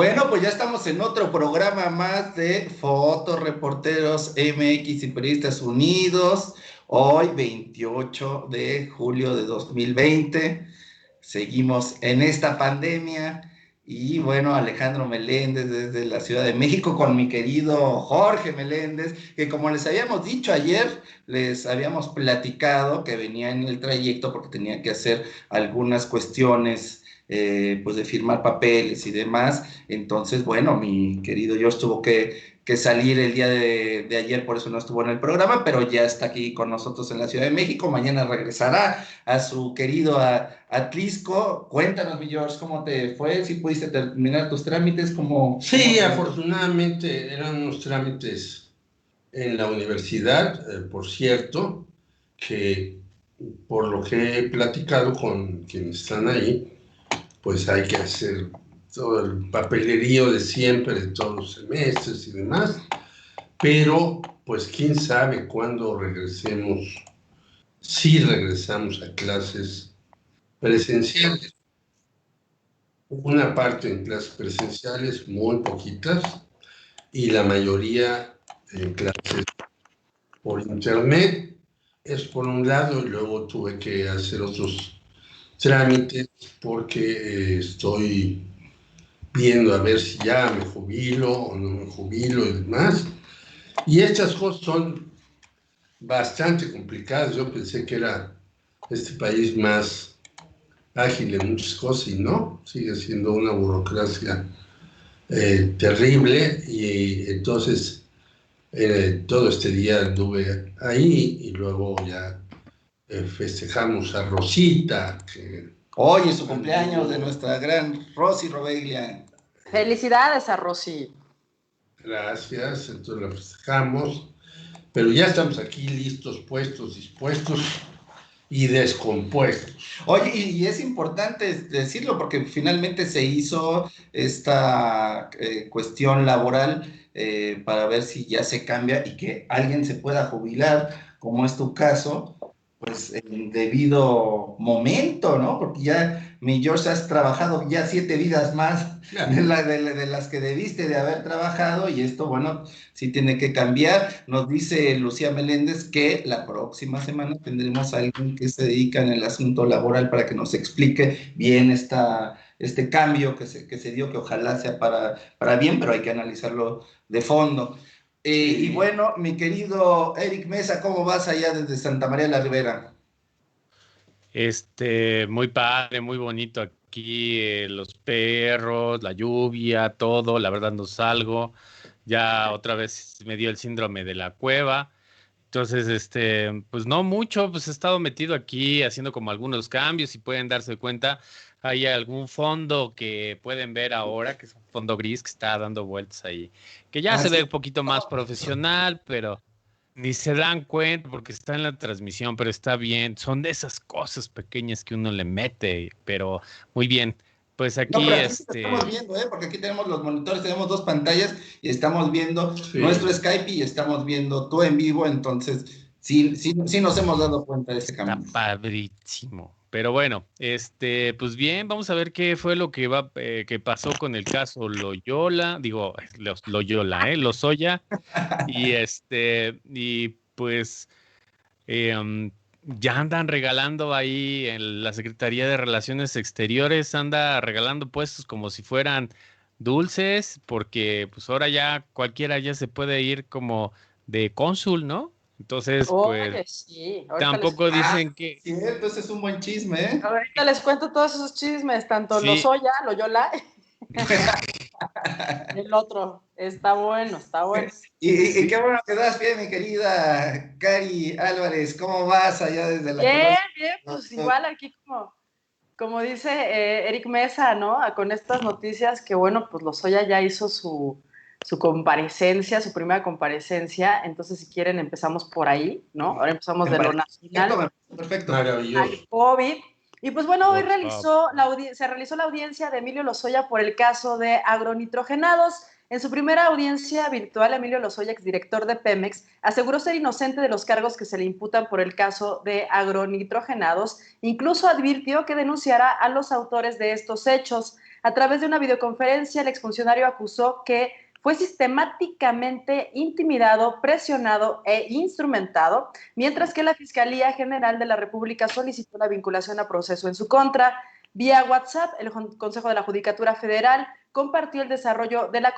Bueno, pues ya estamos en otro programa más de Fotoreporteros MX y Periodistas Unidos. Hoy, 28 de julio de 2020. Seguimos en esta pandemia. Y bueno, Alejandro Meléndez desde la Ciudad de México con mi querido Jorge Meléndez, que como les habíamos dicho ayer, les habíamos platicado que venía en el trayecto porque tenía que hacer algunas cuestiones pues de firmar papeles y demás. Entonces, bueno, mi querido George tuvo que salir el día de ayer, por eso no estuvo en el programa, pero ya está aquí con nosotros en la Ciudad de México. Mañana regresará a su querido Atlisco. Cuéntanos, mi George, ¿cómo te fue? ¿Si pudiste terminar tus trámites? Sí, afortunadamente eran unos trámites en la universidad, por cierto, que por lo que he platicado con quienes están ahí, pues hay que hacer todo el papelerío de siempre, de todos los semestres y demás, pero pues quién sabe cuándo regresemos, si regresamos a clases presenciales. Una parte en clases presenciales, muy poquitas, y la mayoría en clases por internet. Es por un lado, y luego tuve que hacer otros trámites porque estoy viendo a ver si ya me jubilo o no me jubilo y demás. Y estas cosas son bastante complicadas. Yo pensé que era este país más ágil en muchas cosas y no, sigue siendo una burocracia terrible, y entonces todo este día anduve ahí y luego ya festejamos a Rosita. Hoy es su cumpleaños de nuestra gran Rosy Robeglia. Felicidades a Rosy. Gracias, entonces la festejamos, pero ya estamos aquí listos, puestos, dispuestos y descompuestos. Oye, y es importante decirlo porque finalmente se hizo esta cuestión laboral para ver si ya se cambia y que alguien se pueda jubilar, como es tu caso, pues en debido momento, ¿no? Porque ya, mi George, has trabajado ya 7 vidas más de las que debiste de haber trabajado, y esto, bueno, sí tiene que cambiar. Nos dice Lucía Meléndez que la próxima semana tendremos a alguien que se dedica en el asunto laboral para que nos explique bien este cambio que se dio, que ojalá sea para bien, pero hay que analizarlo de fondo. Y bueno, mi querido Eric Mesa, ¿cómo vas allá desde Santa María la Ribera? Muy padre, muy bonito aquí, los perros, la lluvia, todo, la verdad no salgo, ya otra vez me dio el síndrome de la cueva, entonces, pues no mucho, pues he estado metido aquí haciendo como algunos cambios, y pueden darse cuenta, hay algún fondo que pueden ver ahora, que es un fondo gris que está dando vueltas ahí, que ya se Sí. ve un poquito más profesional, pero ni se dan cuenta porque está en la transmisión, pero está bien. Son de esas cosas pequeñas que uno le mete, pero muy bien. Pues No, aquí, pero aquí te estamos viendo, porque aquí tenemos los monitores, tenemos 2 pantallas y estamos viendo nuestro Skype y estamos viendo tú en vivo, entonces sí nos hemos dado cuenta de este está cambio. padrísimo. Pero bueno, pues bien, vamos a ver qué fue lo que pasó con el caso Loyola, digo, Lozoya, y pues ya andan regalando ahí en la Secretaría de Relaciones Exteriores, anda regalando puestos como si fueran dulces, porque pues ahora ya cualquiera ya se puede ir como de cónsul, ¿no? Entonces, pues Oye, sí. tampoco dicen que Cierto, ese es un buen chisme, Ahorita les cuento todos esos chismes, tanto sí. Loyola, el otro. Está bueno, está bueno. Y qué bueno que das pie, mi querida Cari Álvarez, ¿cómo vas allá desde la Bien, colonia? bien, pues igual aquí como dice Eric Mesa, ¿no? Con estas noticias que, bueno, pues Lozoya ya hizo su comparecencia, su primera comparecencia, entonces si quieren empezamos por ahí, ¿no? Ahora empezamos de lo nacional Perfecto. Maravilloso. al COVID. Y pues bueno, hoy Por se realizó la audiencia de Emilio Lozoya por el caso de agronitrogenados. En su primera audiencia virtual, Emilio Lozoya, exdirector de Pemex, aseguró ser inocente de los cargos que se le imputan por el caso de agronitrogenados. Incluso advirtió que denunciará a los autores de estos hechos. A través de una videoconferencia, el exfuncionario acusó que fue sistemáticamente intimidado, presionado e instrumentado, mientras que la Fiscalía General de la República solicitó la vinculación a proceso en su contra. Vía WhatsApp, el Consejo de la Judicatura Federal compartió el desarrollo de la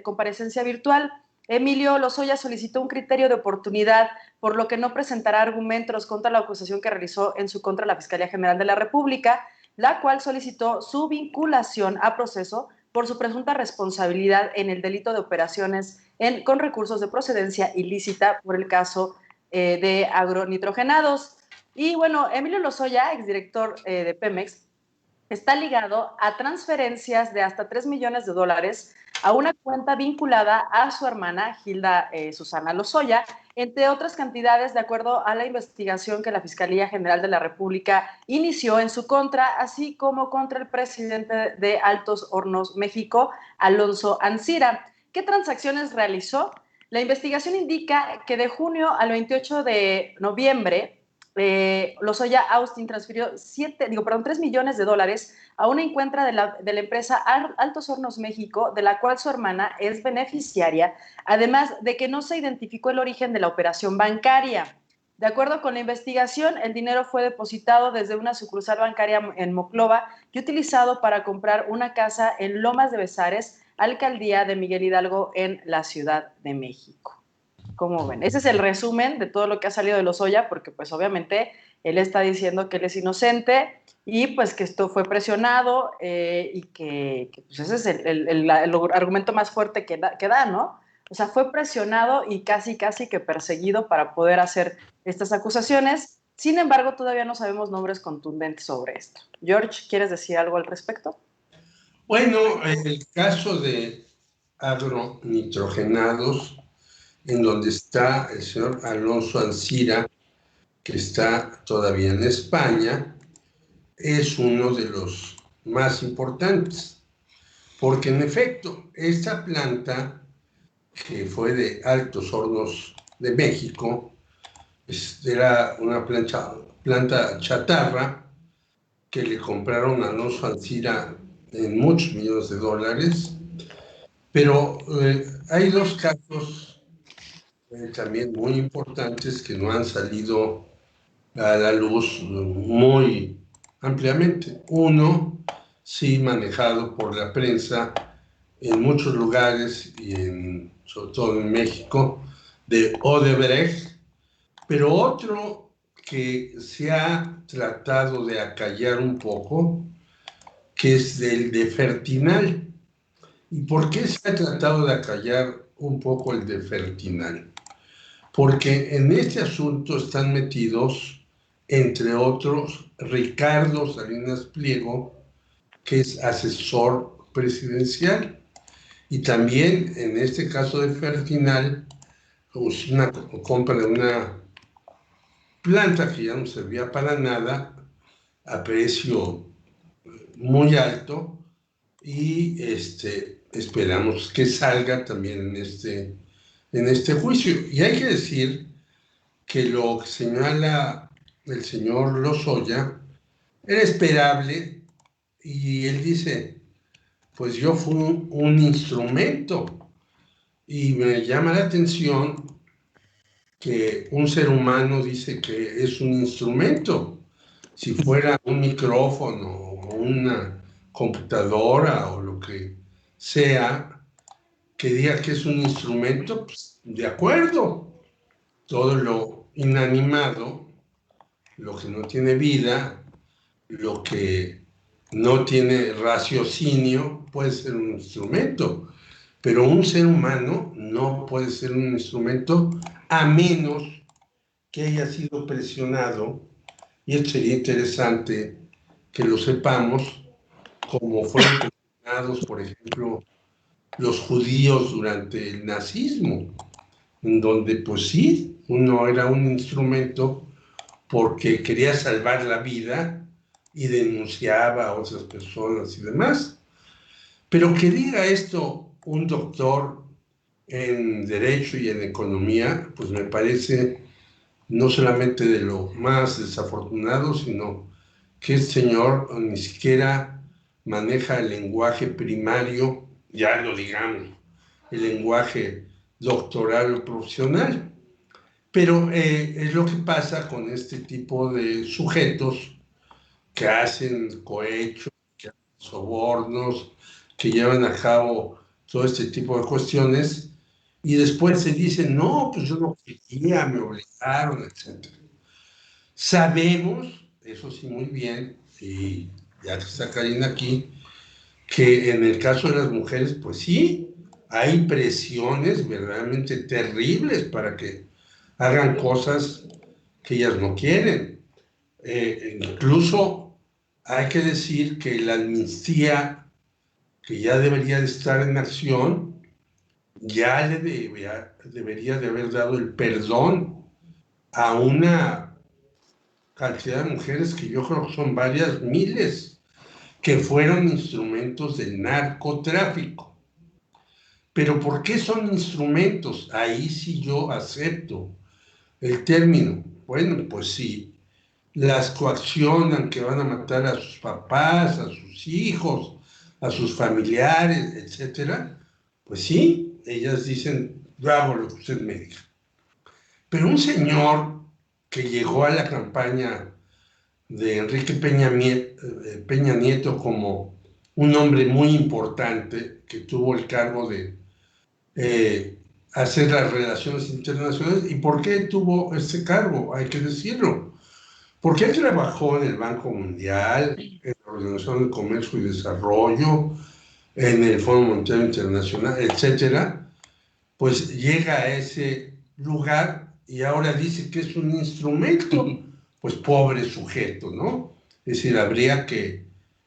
comparecencia virtual. Emilio Lozoya solicitó un criterio de oportunidad, por lo que no presentará argumentos contra la acusación que realizó en su contra la Fiscalía General de la República, la cual solicitó su vinculación a proceso por su presunta responsabilidad en el delito de operaciones con recursos de procedencia ilícita por el caso de agronitrogenados. Y bueno, Emilio Lozoya, exdirector de Pemex, está ligado a transferencias de hasta $3 millones a una cuenta vinculada a su hermana Hilda Susana Lozoya, entre otras cantidades, de acuerdo a la investigación que la Fiscalía General de la República inició en su contra, así como contra el presidente de Altos Hornos México, Alonso Ancira. ¿Qué transacciones realizó? La investigación indica que de junio al 28 de noviembre, Lozoya Austin transfirió $3 millones a una cuenta de la empresa Altos Hornos México, de la cual su hermana es beneficiaria, además de que no se identificó el origen de la operación bancaria. De acuerdo con la investigación, el dinero fue depositado desde una sucursal bancaria en Monclova y utilizado para comprar una casa en Lomas de Bezares, alcaldía de Miguel Hidalgo, en la Ciudad de México. ¿Cómo ven? Ese es el resumen de todo lo que ha salido de Lozoya, porque pues obviamente él está diciendo que él es inocente y pues que esto fue presionado y que pues ese es el argumento más fuerte que da, ¿no? O sea, fue presionado y casi que perseguido para poder hacer estas acusaciones. Sin embargo, todavía no sabemos nombres contundentes sobre esto. George, ¿quieres decir algo al respecto? Bueno, en el caso de agronitrogenados, en donde está el señor Alonso Ancira, que está todavía en España, es uno de los más importantes, porque en efecto, esta planta, que fue de Altos Hornos de México, era una planta chatarra que le compraron a Alonso Ancira en muchos millones de dólares, pero hay dos casos también muy importantes que no han salido a la luz muy ampliamente. Uno, sí manejado por la prensa en muchos lugares y sobre todo en México, de Odebrecht, pero otro que se ha tratado de acallar un poco, que es del de Fertinal. ¿Y por qué se ha tratado de acallar un poco el de Fertinal? Porque en este asunto están metidos, entre otros, Ricardo Salinas Pliego, que es asesor presidencial, y también en este caso de Fertinal, pues una compra de una planta que ya no servía para nada, a precio muy alto, y esperamos que salga también en este juicio. Y hay que decir que lo que señala el señor Lozoya era esperable, y él dice, pues yo fui un instrumento, y me llama la atención que un ser humano dice que es un instrumento. Si fuera un micrófono o una computadora o lo que sea, que diga que es un instrumento, pues de acuerdo. Todo lo inanimado, lo que no tiene vida, lo que no tiene raciocinio, puede ser un instrumento. Pero un ser humano no puede ser un instrumento a menos que haya sido presionado, y esto sería interesante que lo sepamos, como fueron presionados, por ejemplo, los judíos durante el nazismo, en donde pues sí, uno era un instrumento porque quería salvar la vida y denunciaba a otras personas y demás. Pero que diga esto un doctor en Derecho y en Economía, pues me parece no solamente de lo más desafortunado, sino que el señor ni siquiera maneja el lenguaje primario, ya lo digamos, el lenguaje doctoral o profesional. Pero es lo que pasa con este tipo de sujetos que hacen cohechos, que hacen sobornos, que llevan a cabo todo este tipo de cuestiones, y después se dicen, no, pues yo no quería, me obligaron, etc. Sabemos, eso sí muy bien, y ya que está Karina aquí, que en el caso de las mujeres, pues sí, hay presiones verdaderamente terribles para que hagan cosas que ellas no quieren. Incluso hay que decir que la amnistía, que ya debería de estar en acción, ya debería de haber dado el perdón a una cantidad de mujeres que yo creo que son varias miles, que fueron instrumentos del narcotráfico. Pero ¿por qué son instrumentos? Ahí sí yo acepto el término. Bueno, pues sí, las coaccionan que van a matar a sus papás, a sus hijos, a sus familiares, etcétera, pues sí, ellas dicen, yo hago lo que usted me diga. Pero un señor que llegó a la campaña de Enrique Peña Nieto como un hombre muy importante, que tuvo el cargo de hacer las relaciones internacionales. ¿Y por qué tuvo ese cargo? Hay que decirlo. Porque él trabajó en el Banco Mundial, en la Organización de Comercio y Desarrollo, en el Fondo Monetario Internacional, etcétera. Pues llega a ese lugar y ahora dice que es un instrumento. Pues pobre sujeto, ¿no? Es decir, habría que,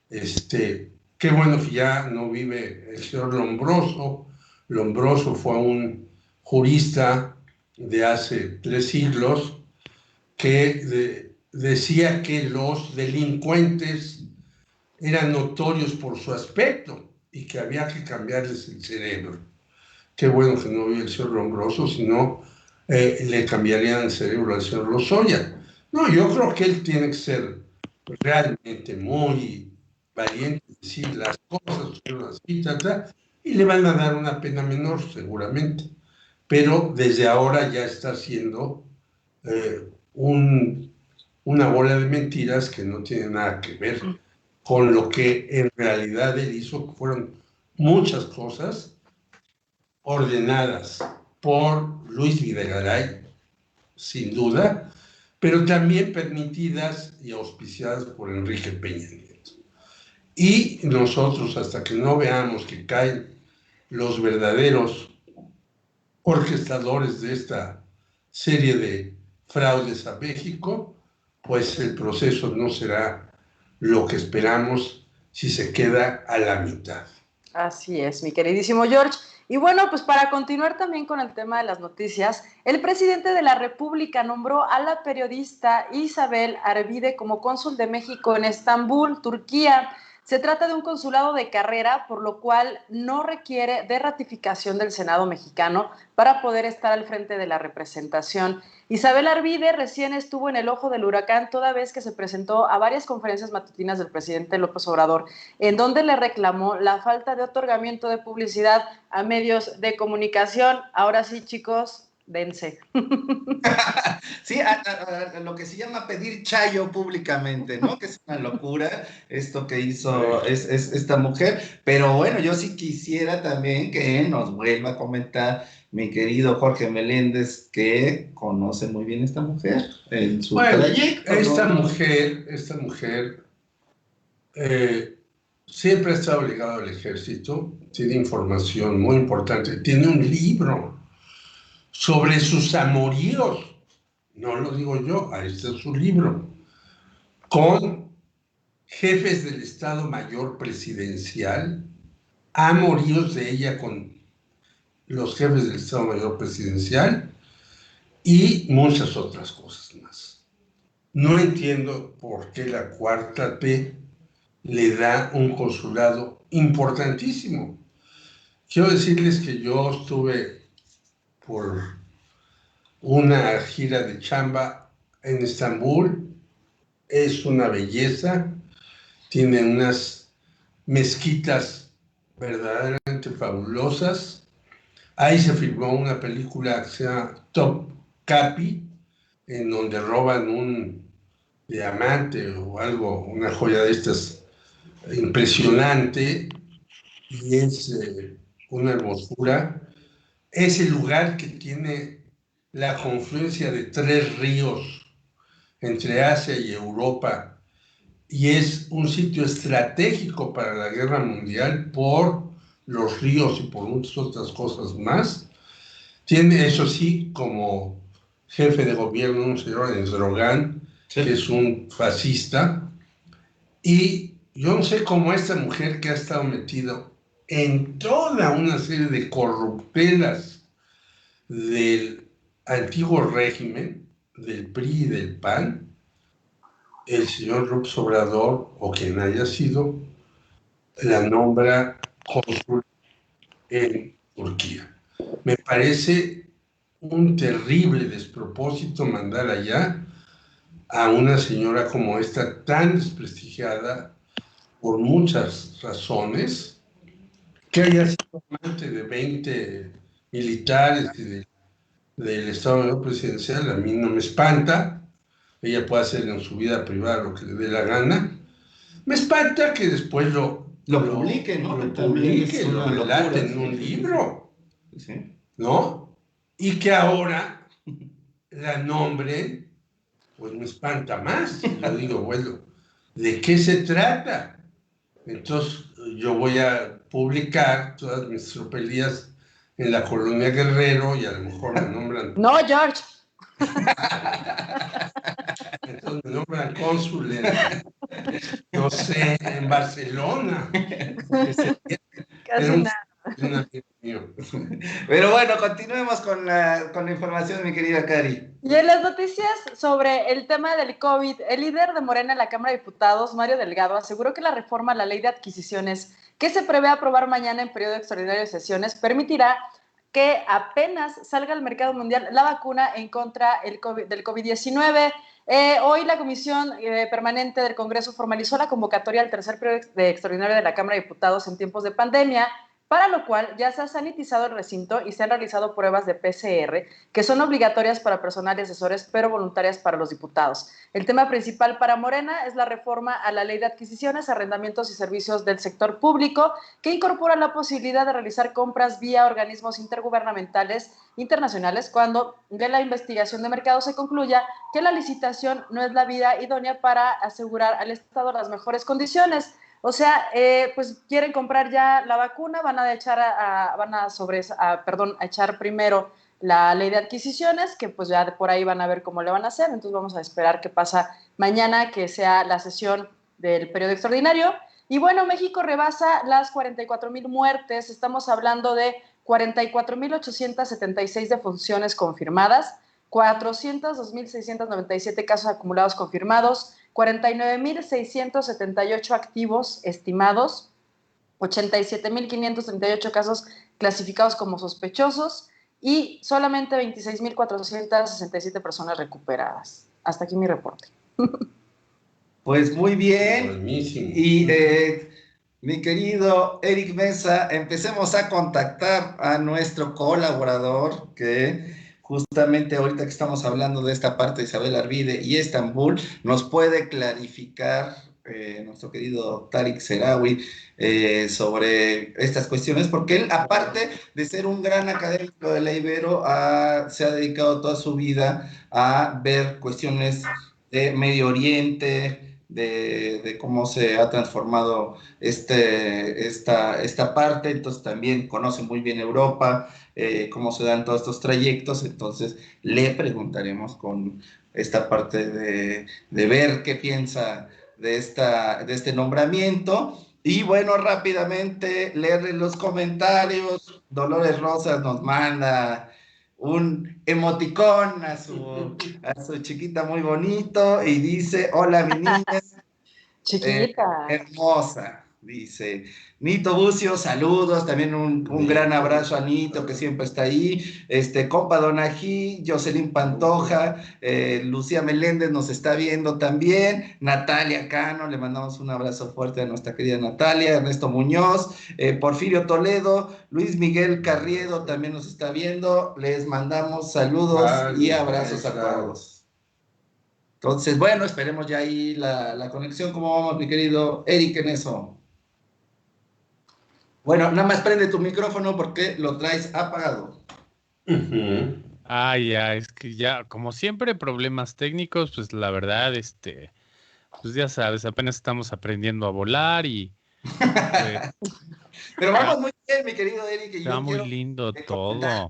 qué bueno que ya no vive el señor Lombroso. Lombroso fue un jurista de hace 3 siglos que decía que los delincuentes eran notorios por su aspecto y que había que cambiarles el cerebro. Qué bueno que no vive el señor Lombroso, si no le cambiarían el cerebro al señor Lozoya. No, yo creo que él tiene que ser realmente muy valiente, decir las cosas, así, y le van a dar una pena menor, seguramente. Pero desde ahora ya está haciendo una bola de mentiras que no tiene nada que ver con lo que en realidad él hizo, que fueron muchas cosas ordenadas por Luis Videgaray, sin duda, pero también permitidas y auspiciadas por Enrique Peña Nieto. Y nosotros, hasta que no veamos que caen los verdaderos orquestadores de esta serie de fraudes a México, pues el proceso no será lo que esperamos si se queda a la mitad. Así es, mi queridísimo George. Y bueno, pues para continuar también con el tema de las noticias, el presidente de la República nombró a la periodista Isabel Arvide como cónsul de México en Estambul, Turquía. Se trata de un consulado de carrera, por lo cual no requiere de ratificación del Senado mexicano para poder estar al frente de la representación. Isabel Arvide recién estuvo en el ojo del huracán toda vez que se presentó a varias conferencias matutinas del presidente López Obrador, en donde le reclamó la falta de otorgamiento de publicidad a medios de comunicación. Ahora sí, chicos, dense. Sí, a lo que se llama pedir chayo públicamente, ¿no? Que es una locura esto que hizo esta mujer. Pero bueno, yo sí quisiera también que nos vuelva a comentar mi querido Jorge Meléndez, que conoce muy bien esta mujer en su trayecto. Esta mujer siempre ha estado ligada al ejército, tiene información muy importante, tiene un libro sobre sus amoríos, no lo digo yo, ahí está su libro, con jefes del Estado Mayor Presidencial, amoríos de ella con los jefes del Estado Mayor Presidencial y muchas otras cosas más. No entiendo por qué la 4T le da un consulado importantísimo. Quiero decirles que yo estuve por una gira de chamba en Estambul. Es una belleza, tiene unas mezquitas verdaderamente fabulosas. Ahí se filmó una película que se llama Top Capi, en donde roban un diamante o algo, una joya de estas impresionante, y es una hermosura. Es el lugar que tiene la confluencia de 3 ríos entre Asia y Europa, y es un sitio estratégico para la guerra mundial por los ríos y por muchas otras cosas más. Tiene, eso sí, como jefe de gobierno un señor Erdogan, sí, que es un fascista, y yo no sé cómo esta mujer que ha estado metida en toda una serie de corruptelas del antiguo régimen, del PRI y del PAN, el señor López Obrador, o quien haya sido, la nombra cónsul en Turquía. Me parece un terrible despropósito mandar allá a una señora como esta, tan desprestigiada por muchas razones, que haya sido amante de 20 militares y del Estado presidencial. A mí no me espanta. Ella puede hacer en su vida privada lo que le dé la gana. Me espanta que después lo publique, ¿no? Lo publique, lo relate en un libro, sí, ¿no? Y que ahora la nombren, pues me espanta más. Yo digo, bueno, ¿de qué se trata? Entonces yo voy a publicar todas mis tropelías en la colonia Guerrero y a lo mejor me nombran... No, George. Entonces me nombran cónsul en, no sé, en Barcelona. Casi nada. Pero bueno, continuemos con la información, mi querida Cari. Y en las noticias sobre el tema del COVID, el líder de Morena en la Cámara de Diputados, Mario Delgado, aseguró que la reforma a la ley de adquisiciones que se prevé aprobar mañana en periodo extraordinario de sesiones permitirá que apenas salga al mercado mundial la vacuna en contra del COVID-19. Hoy la Comisión Permanente del Congreso formalizó la convocatoria al tercer periodo extraordinario de la Cámara de Diputados en tiempos de pandemia, para lo cual ya se ha sanitizado el recinto y se han realizado pruebas de PCR, que son obligatorias para personal y asesores, pero voluntarias para los diputados. El tema principal para Morena es la reforma a la ley de adquisiciones, arrendamientos y servicios del sector público, que incorpora la posibilidad de realizar compras vía organismos intergubernamentales internacionales cuando de la investigación de mercado se concluya que la licitación no es la vía idónea para asegurar al Estado las mejores condiciones. O sea, pues quieren comprar ya la vacuna, van a echar primero la ley de adquisiciones, que pues ya por ahí van a ver cómo le van a hacer. Entonces vamos a esperar qué pasa mañana, que sea la sesión del periodo extraordinario. Y bueno, México rebasa las 44,000 muertes. Estamos hablando de 44,876 defunciones confirmadas, 402,697 casos acumulados confirmados, 49,678 activos estimados, 87,538 casos clasificados como sospechosos y solamente 26,467 personas recuperadas. Hasta aquí mi reporte. Pues muy bien. Buenísimo. Y mi querido Eric Mesa, empecemos a contactar a nuestro colaborador que justamente ahorita que estamos hablando de esta parte de Isabel Arvide y Estambul, nos puede clarificar nuestro querido Tariq Seraoui sobre estas cuestiones, porque él, aparte de ser un gran académico de la Ibero, se ha dedicado toda su vida a ver cuestiones de Medio Oriente, de cómo se ha transformado esta parte. Entonces también conoce muy bien Europa, cómo se dan todos estos trayectos. Entonces le preguntaremos con esta parte de ver qué piensa de este nombramiento. Y bueno, rápidamente leerle los comentarios. Dolores Rosas nos manda un emoticón a su chiquita muy bonito y dice: hola mi niña chiquita, hermosa. Dice Nito Bucio, saludos, también un gran abrazo a Nito, que siempre está ahí, compa Donají, Jocelyn Pantoja, Lucía Meléndez nos está viendo también, Natalia Cano, le mandamos un abrazo fuerte a nuestra querida Natalia, Ernesto Muñoz, Porfirio Toledo, Luis Miguel Carriedo también nos está viendo, les mandamos saludos y abrazos a todos. Entonces, bueno, esperemos ya ahí la conexión. ¿Cómo vamos, mi querido Eric, en eso? Bueno, nada más prende tu micrófono porque lo traes apagado. Ah, ya, es que ya, como siempre, problemas técnicos, pues la verdad, pues ya sabes, apenas estamos aprendiendo a volar y pues, Pero vamos muy bien, mi querido Eric. está muy lindo todo.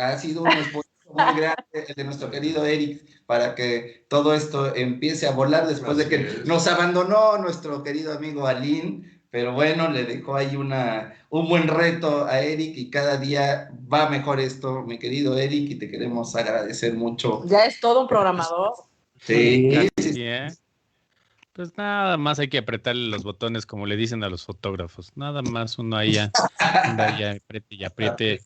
Ha sido un esfuerzo muy grande el de nuestro querido Eric para que todo esto empiece a volar después de que nos abandonó nuestro querido amigo Aline. Pero bueno, le dejó ahí un buen reto a Eric y cada día va mejor esto, mi querido Eric, y te queremos agradecer mucho. Ya es todo un programador. Sí. Pues nada más hay que apretarle los botones como le dicen a los fotógrafos. Nada más uno ahí anda ya apriete y apriete.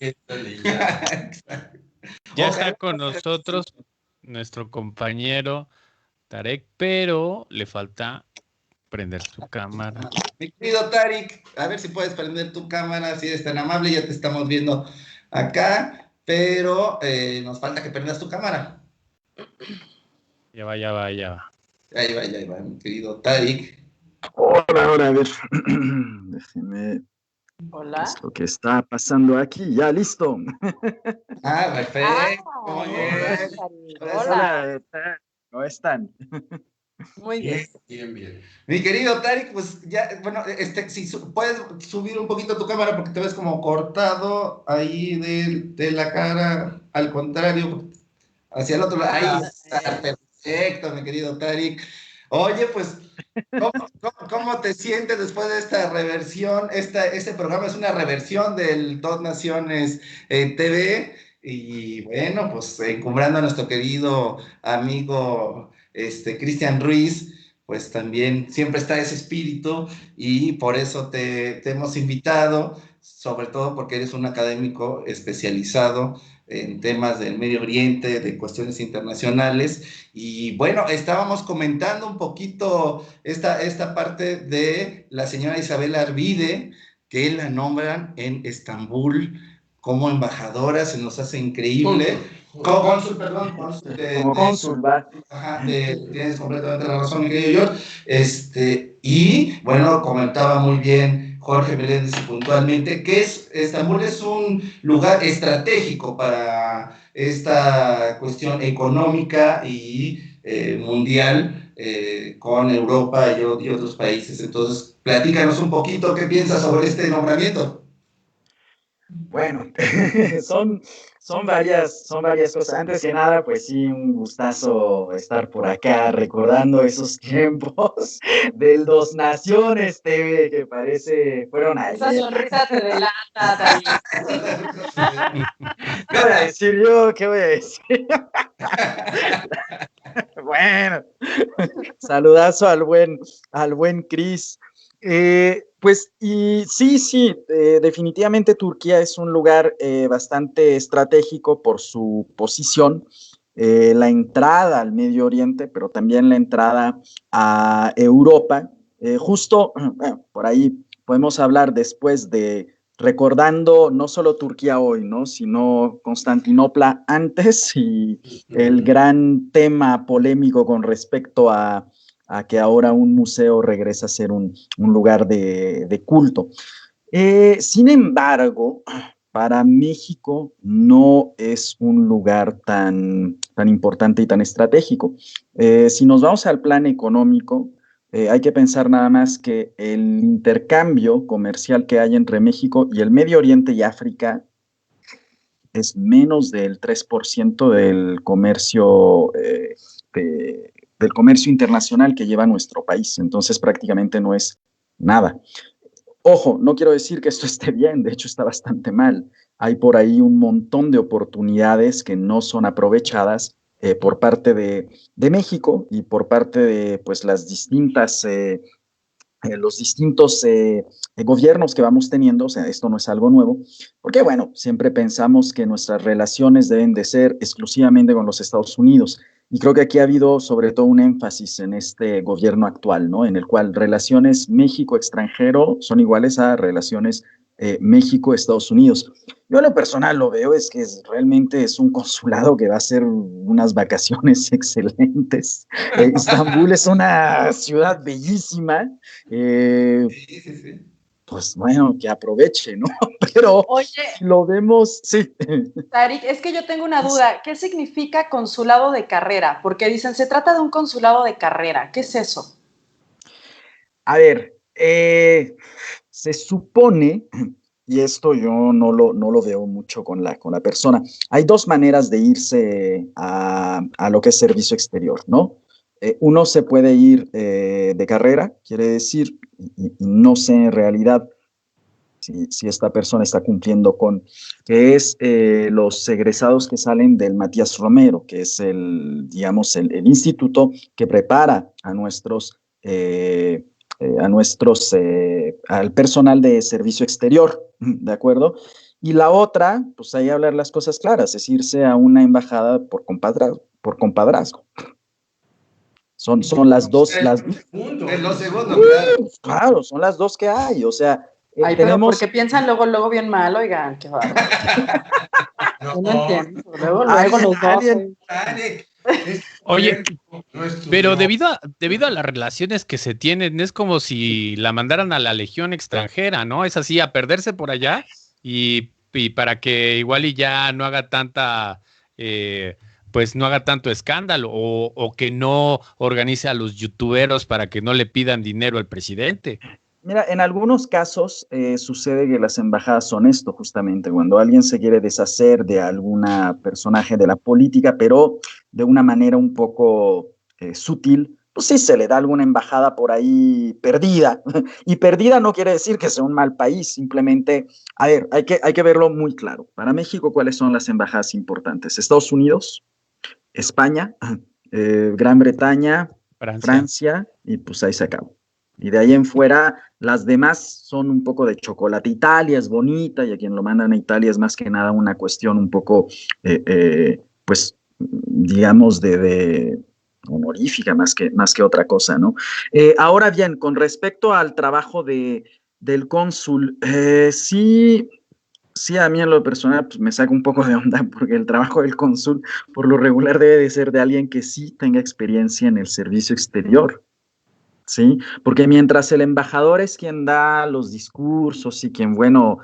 Ya está con nosotros nuestro compañero Tarek, pero le falta prender su cámara. Mi querido Tarek, a ver si puedes prender tu cámara, si eres tan amable, ya te estamos viendo acá, pero nos falta que prendas tu cámara. Ya va. Ahí va, mi querido Tarek. Hola, a ver, déjeme. Hola. ¿Qué es lo que está pasando aquí? Ya, listo. Perfecto, muy bien. Hola, ¿cómo están? Muy bien. Bien. Mi querido Tarek, pues ya, bueno, si puedes subir un poquito tu cámara porque te ves como cortado ahí de la cara, al contrario, hacia el otro lado. Ahí está, perfecto, mi querido Tarek. Oye, pues, ¿cómo te sientes después de esta reversión? Este programa es una reversión del Dos Naciones TV. Y bueno, pues encumbrando a nuestro querido amigo Cristian Ruiz, pues también siempre está ese espíritu y por eso te hemos invitado, sobre todo porque eres un académico especializado en temas del Medio Oriente, de cuestiones internacionales. Y bueno, estábamos comentando un poquito esta parte de la señora Isabel Arvide, que la nombran en Estambul como embajadora, se nos hace increíble. Cónsul, perdón. Como cónsul, va. Ajá, tienes completamente la razón, mi querido George. Y bueno, comentaba muy bien Jorge Meléndez puntualmente que Estambul es un lugar estratégico para esta cuestión económica y mundial con Europa y otros países. Entonces, platícanos un poquito qué piensas sobre este nombramiento. Bueno, son varias cosas. Antes que nada, pues sí, un gustazo estar por acá recordando esos tiempos del Dos Naciones TV, que fueron ayer. Esa sonrisa te delata, David. ¿Qué voy a decir yo? ¿Qué voy a decir? Bueno, saludazo al buen Cris. Pues, y sí, definitivamente Turquía es un lugar bastante estratégico por su posición, la entrada al Medio Oriente, pero también la entrada a Europa. Justo, por ahí podemos hablar después recordando no solo Turquía hoy, ¿no? Sino Constantinopla antes y el gran tema polémico con respecto a que ahora un museo regresa a ser un lugar de culto. Sin embargo, para México no es un lugar tan importante y tan estratégico. Si nos vamos al plan económico, hay que pensar nada más que el intercambio comercial que hay entre México y el Medio Oriente y África es menos del 3% del comercio del comercio internacional que lleva nuestro país. Entonces prácticamente no es nada. Ojo, no quiero decir que esto esté bien, de hecho está bastante mal. Hay por ahí un montón de oportunidades que no son aprovechadas por parte de México y por parte de pues, las distintas los distintos gobiernos que vamos teniendo, o sea, esto no es algo nuevo, porque bueno, siempre pensamos que nuestras relaciones deben de ser exclusivamente con los Estados Unidos, y creo que aquí ha habido sobre todo un énfasis en este gobierno actual, ¿no? En el cual relaciones México-extranjero son iguales a relaciones México-Estados Unidos. Yo en lo personal lo veo es que realmente es un consulado que va a ser unas vacaciones excelentes. Estambul es una ciudad bellísima. Sí, sí, sí. Pues bueno, que aproveche, ¿no? Pero Oye, si lo vemos, sí. Tarik, es que yo tengo una duda. ¿Qué significa consulado de carrera? Porque dicen, se trata de un consulado de carrera. ¿Qué es eso? A ver, se supone, y esto yo no lo veo mucho con la persona, hay dos maneras de irse a lo que es servicio exterior, ¿no? Uno se puede ir de carrera, quiere decir, y no sé en realidad si esta persona está cumpliendo con, que es los egresados que salen del Matías Romero, que es digamos, el instituto que prepara al personal de servicio exterior, ¿de acuerdo? Y la otra, pues ahí hablar las cosas claras, es irse a una embajada por compadrazgo. Son las dos, Es lo segundo, claro. claro, son las dos que hay, o sea, Ay, pero porque piensan luego bien mal, oigan, qué bárbaro. No entiendo. Luego los dos. Oye, pero debido a las relaciones que se tienen, es como si la mandaran a la legión extranjera, ¿no? Es así, a perderse por allá y para que igual y ya no haga pues no haga tanto escándalo o que no organice a los youtuberos para que no le pidan dinero al presidente. Mira, en algunos casos sucede que las embajadas son esto justamente, cuando alguien se quiere deshacer de alguna personaje de la política, pero de una manera un poco sutil, pues sí se le da alguna embajada por ahí perdida. Y perdida no quiere decir que sea un mal país, simplemente, a ver, hay que verlo muy claro. Para México, ¿cuáles son las embajadas importantes? Estados Unidos, España, Gran Bretaña, Francia, y pues ahí se acabó. Y de ahí en fuera, las demás son un poco de chocolate. Italia es bonita y a quien lo mandan a Italia es más que nada una cuestión un poco, pues, digamos, de honorífica más que otra cosa, ¿no? Ahora bien, con respecto al trabajo del cónsul, sí, a mí en lo personal pues, me saca un poco de onda porque el trabajo del cónsul por lo regular debe de ser de alguien que sí tenga experiencia en el servicio exterior. ¿Sí? Porque mientras el embajador es quien da los discursos y quien, bueno,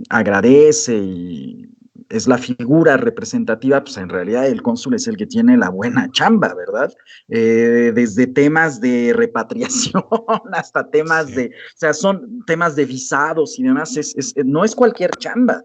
agradece y es la figura representativa, pues en realidad el cónsul es el que tiene la buena chamba, ¿verdad? Desde temas de repatriación hasta temas o sea, son temas de visados y demás, no es cualquier chamba.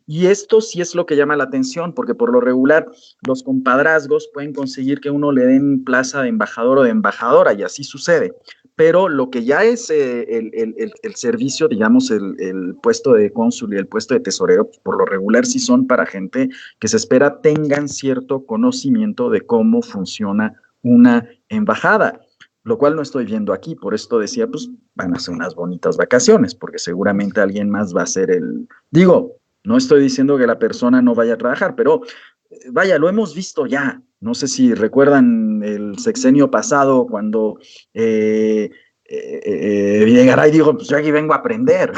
Y esto sí es lo que llama la atención, porque por lo regular los compadrazgos pueden conseguir que uno le den plaza de embajador o de embajadora, y así sucede. Pero lo que ya es el servicio, digamos, el puesto de cónsul y el puesto de tesorero, pues por lo regular sí son para gente que se espera tengan cierto conocimiento de cómo funciona una embajada, lo cual no estoy viendo aquí. Por esto decía, pues van a ser unas bonitas vacaciones, porque seguramente alguien más va a ser digo, no estoy diciendo que la persona no vaya a trabajar, pero vaya, lo hemos visto ya. No sé si recuerdan el sexenio pasado cuando Videgaray dijo, pues yo aquí vengo a aprender,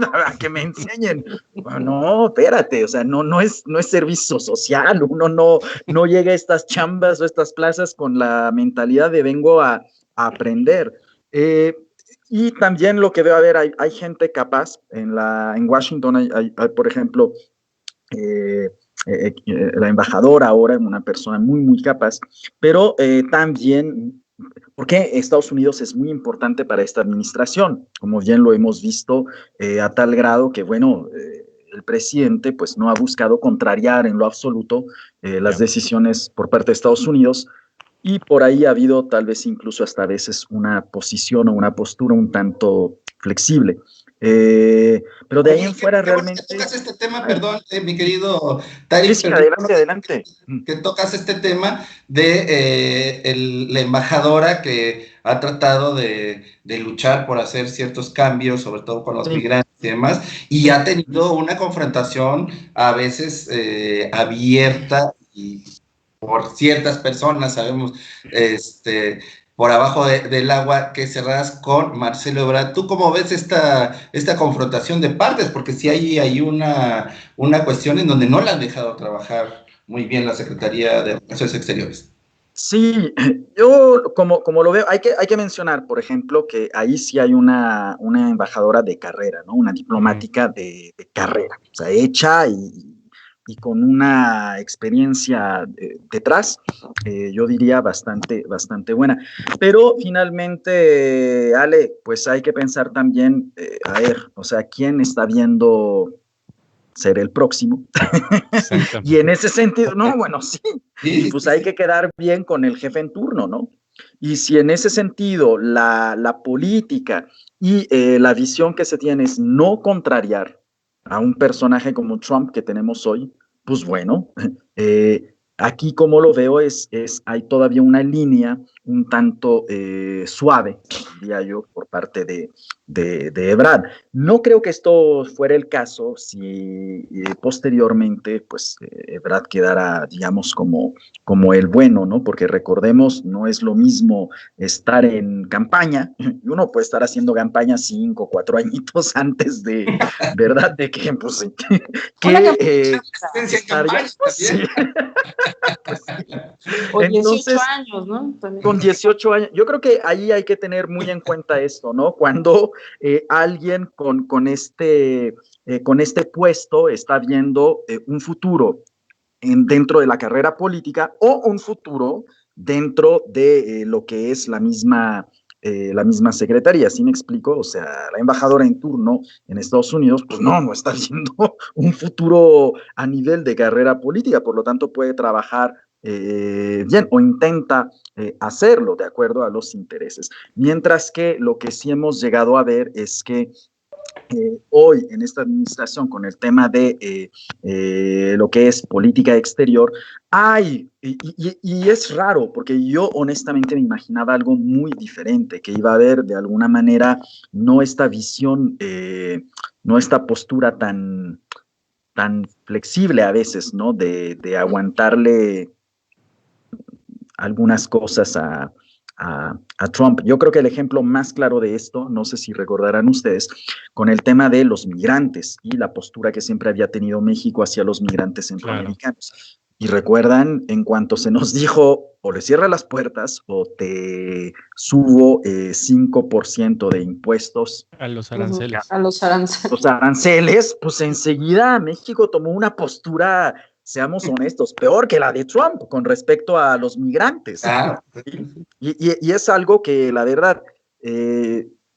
a que me enseñen. Bueno, no, espérate, o sea, no es servicio social, uno no llega a estas chambas o estas plazas con la mentalidad de vengo a aprender. Y también lo que debe haber, hay gente capaz, en Washington hay por ejemplo, la embajadora ahora, una persona muy, muy capaz, pero también, porque Estados Unidos es muy importante para esta administración, como bien lo hemos visto, a tal grado que, bueno, el presidente pues no ha buscado contrariar en lo absoluto las decisiones por parte de Estados Unidos, y por ahí ha habido tal vez incluso hasta a veces una posición o una postura un tanto flexible. Pero de ahí en fuera qué bueno realmente... que tocas este tema, perdón, mi querido Tarik, sí, adelante. Que tocas este tema de la embajadora que ha tratado de luchar por hacer ciertos cambios, sobre todo con los migrantes y demás, y ha tenido una confrontación a veces abierta y por ciertas personas, sabemos, por abajo del agua que cerradas con Marcelo Ebrard. ¿Tú cómo ves esta confrontación de partes? Porque sí hay una cuestión en donde no la han dejado trabajar muy bien la Secretaría de Relaciones Exteriores. Sí, yo como lo veo, hay que mencionar, por ejemplo, que ahí sí hay una embajadora de carrera, ¿no? Una diplomática de carrera, o sea, hecha y con una experiencia detrás, yo diría bastante buena. Pero finalmente, Ale, pues hay que pensar también, a ver, o sea, ¿quién está viendo ser el próximo? Y en ese sentido, no, bueno, sí, y pues hay que quedar bien con el jefe en turno, ¿no? Y si en ese sentido la política y la visión que se tiene es no contrariar a un personaje como Trump que tenemos hoy, pues bueno, aquí como lo veo hay todavía una línea un tanto suave, diría yo, por parte de Ebrard. No creo que esto fuera el caso si posteriormente, pues, Ebrard quedara, digamos, como el bueno, ¿no? Porque recordemos, no es lo mismo estar en campaña, y uno puede estar haciendo campaña 5 o 4 añitos antes de, ¿verdad? De que, pues, estaría, sí. Pues sí. O 18 años, ¿no? También. Con 18 años, yo creo que ahí hay que tener muy en cuenta esto, ¿no? Cuando alguien con este puesto está viendo un futuro dentro de la carrera política o un futuro dentro de lo que es la misma secretaría, ¿sí me explico? O sea, la embajadora en turno en Estados Unidos, pues no está viendo un futuro a nivel de carrera política, por lo tanto puede trabajar bien o intenta hacerlo de acuerdo a los intereses. Mientras que lo que sí hemos llegado a ver es que hoy en esta administración con el tema de lo que es política exterior, y es raro, porque yo honestamente me imaginaba algo muy diferente, que iba a haber de alguna manera no esta visión, no esta postura tan flexible a veces, ¿no? De aguantarle algunas cosas a Trump. Yo creo que el ejemplo más claro de esto, no sé si recordarán ustedes, con el tema de los migrantes y la postura que siempre había tenido México hacia los migrantes centroamericanos. Claro. Y recuerdan, en cuanto se nos dijo, o le cierra las puertas o te subo 5% de impuestos. A los aranceles. A los aranceles. Los aranceles, pues enseguida México tomó una postura, seamos honestos, peor que la de Trump con respecto a los migrantes. Ah. Y es algo que, la verdad,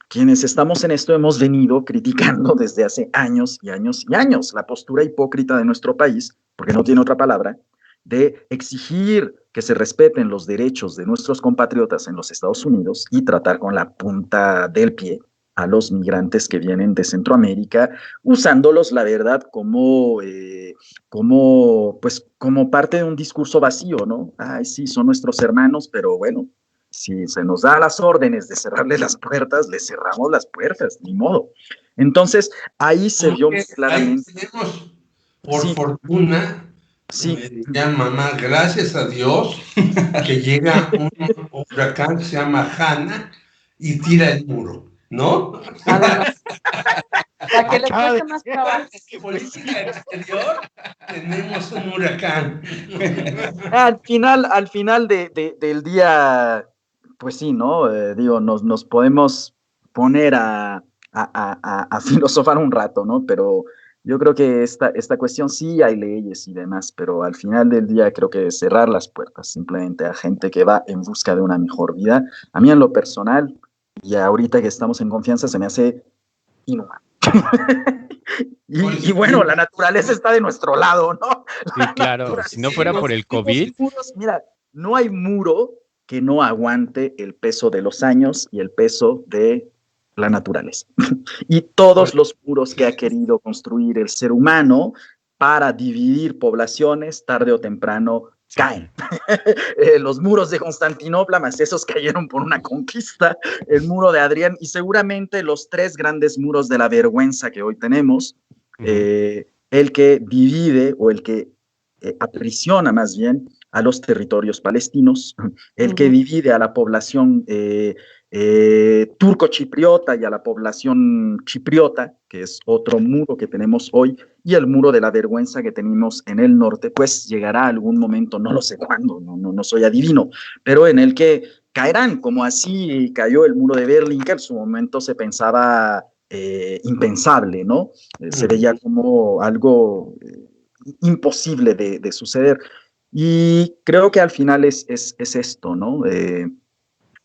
quienes estamos en esto hemos venido criticando desde hace años y años y años, la postura hipócrita de nuestro país, porque no tiene otra palabra, de exigir que se respeten los derechos de nuestros compatriotas en los Estados Unidos y tratar con la punta del pie a los migrantes que vienen de Centroamérica, usándolos, la verdad, como parte de un discurso vacío, ¿no? Ay, sí, son nuestros hermanos, pero bueno, si se nos da las órdenes de cerrarles las puertas, les cerramos las puertas, ni modo. Entonces, ahí se vio claramente. Tenemos, por fortuna, sí. Me diría mamá, gracias a Dios, que llega un huracán que se llama Hanna y tira el muro, ¿no? Para que les cueste más trabajo. Política exterior, tenemos un huracán. Al final del día, pues sí, ¿no? Digo, nos podemos poner a filosofar un rato, ¿no? Pero yo creo que esta cuestión sí hay leyes y demás, pero al final del día creo que cerrar las puertas simplemente a gente que va en busca de una mejor vida, a mí en lo personal, y ahorita que estamos en confianza, se me hace inhumano. Y bueno, la naturaleza está de nuestro lado, ¿no? Sí, claro, si no fuera por el COVID. Mira, no hay muro que no aguante el peso de los años y el peso de la naturaleza. Y todos los muros que ha querido construir el ser humano para dividir poblaciones, tarde o temprano, caen. Los muros de Constantinopla, más esos cayeron por una conquista, el muro de Adrián, y seguramente los 3 grandes muros de la vergüenza que hoy tenemos, el que divide o el que aprisiona más bien a los territorios palestinos, el que divide a la población turco-chipriota y a la población chipriota, que es otro muro que tenemos hoy, y el muro de la vergüenza que tenemos en el norte, pues llegará algún momento, no lo sé cuándo, no soy adivino, pero en el que caerán, como así cayó el muro de Berlín, que en su momento se pensaba impensable, ¿no? Se veía como algo imposible de suceder. Y creo que al final es esto, ¿no?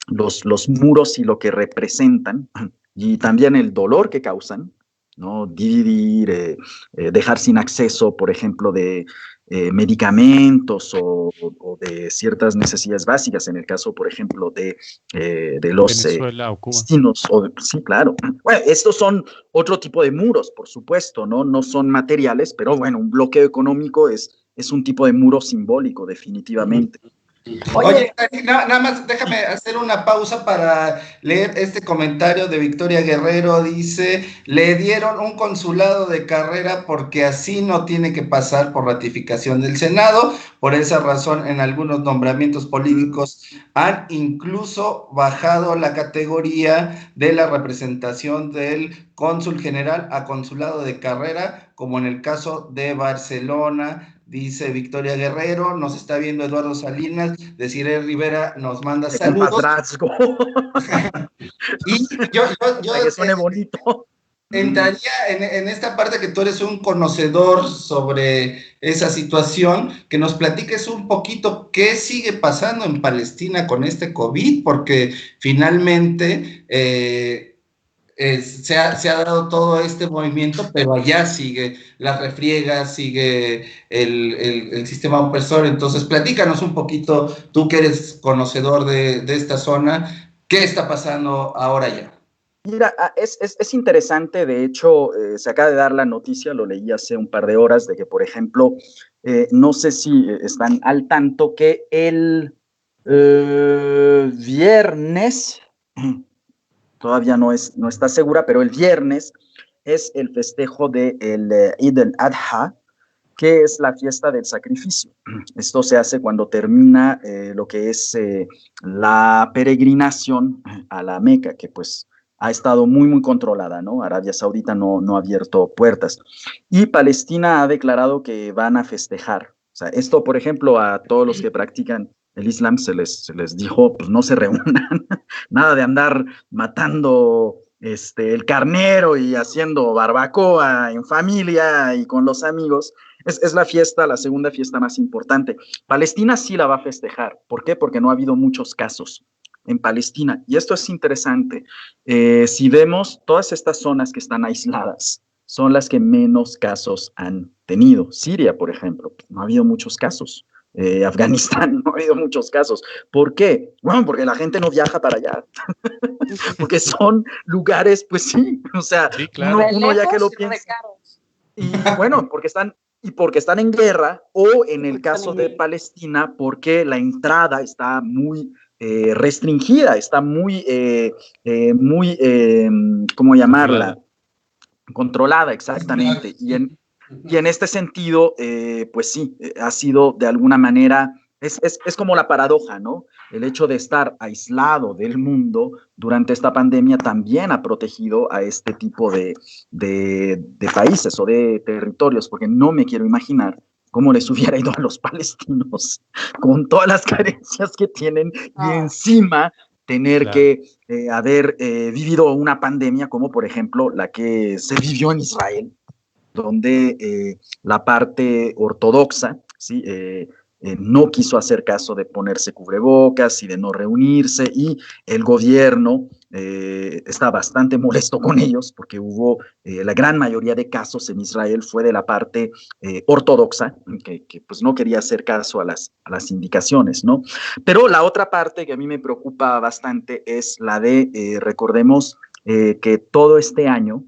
Los muros y lo que representan, y también el dolor que causan, ¿no? Dividir, dejar sin acceso, por ejemplo, de medicamentos o de ciertas necesidades básicas, en el caso, por ejemplo, de los Venezuela o Cuba. palestinos. Sí, claro. Bueno, estos son otro tipo de muros, por supuesto, ¿no? No son materiales, pero bueno, un bloqueo económico es un tipo de muro simbólico, definitivamente. Oye, nada más déjame hacer una pausa para leer este comentario de Victoria Guerrero. Dice, le dieron un consulado de carrera porque así no tiene que pasar por ratificación del Senado. Por esa razón, en algunos nombramientos políticos han incluso bajado la categoría de la representación del cónsul general a consulado de carrera, como en el caso de Barcelona. Dice Victoria Guerrero, nos está viendo Eduardo Salinas, Desiree Rivera nos manda saludos. Y yo que suene bonito. Entraría en esta parte que tú eres un conocedor sobre esa situación, que nos platiques un poquito qué sigue pasando en Palestina con este COVID, porque finalmente se ha dado todo este movimiento, pero allá sigue la refriega, sigue el sistema opresor. Entonces, platícanos un poquito, tú que eres conocedor de esta zona, ¿qué está pasando ahora ya? Mira, es interesante, de hecho, se acaba de dar la noticia, lo leí hace un par de horas, de que, por ejemplo, no sé si están al tanto que el viernes, todavía no está segura, pero el viernes es el festejo del Eid al-Adha, que es la fiesta del sacrificio. Esto se hace cuando termina lo que es la peregrinación a la Meca, que pues ha estado muy, muy controlada, ¿no? Arabia Saudita no ha abierto puertas. Y Palestina ha declarado que van a festejar. O sea, esto, por ejemplo, a todos los que practican el Islam se les dijo, pues no se reúnan, nada de andar matando el carnero y haciendo barbacoa en familia y con los amigos. Es la fiesta, la segunda fiesta más importante. Palestina sí la va a festejar. ¿Por qué? Porque no ha habido muchos casos en Palestina. Y esto es interesante. Si vemos, todas estas zonas que están aisladas son las que menos casos han tenido. Siria, por ejemplo, no ha habido muchos casos. Afganistán, no ha habido muchos casos. ¿Por qué? Bueno, porque la gente no viaja para allá. Porque son lugares, pues sí, o sea, sí, claro. uno ya que lo piensa. Y bueno, porque están en guerra, o en el caso de Palestina, porque la entrada está muy restringida, está muy, ¿cómo llamarla? Controlada, exactamente. Y en este sentido, pues sí, ha sido de alguna manera, es como la paradoja, ¿no? El hecho de estar aislado del mundo durante esta pandemia también ha protegido a este tipo de países o de territorios, porque no me quiero imaginar cómo les hubiera ido a los palestinos con todas las carencias que tienen y encima tener que haber vivido una pandemia como por ejemplo la que se vivió en Israel, donde la parte ortodoxa, ¿sí? No quiso hacer caso de ponerse cubrebocas y de no reunirse, y el gobierno está bastante molesto con ellos porque hubo la gran mayoría de casos en Israel fue de la parte ortodoxa, que pues no quería hacer caso a las indicaciones, ¿no? Pero la otra parte que a mí me preocupa bastante es la de, recordemos, que todo este año,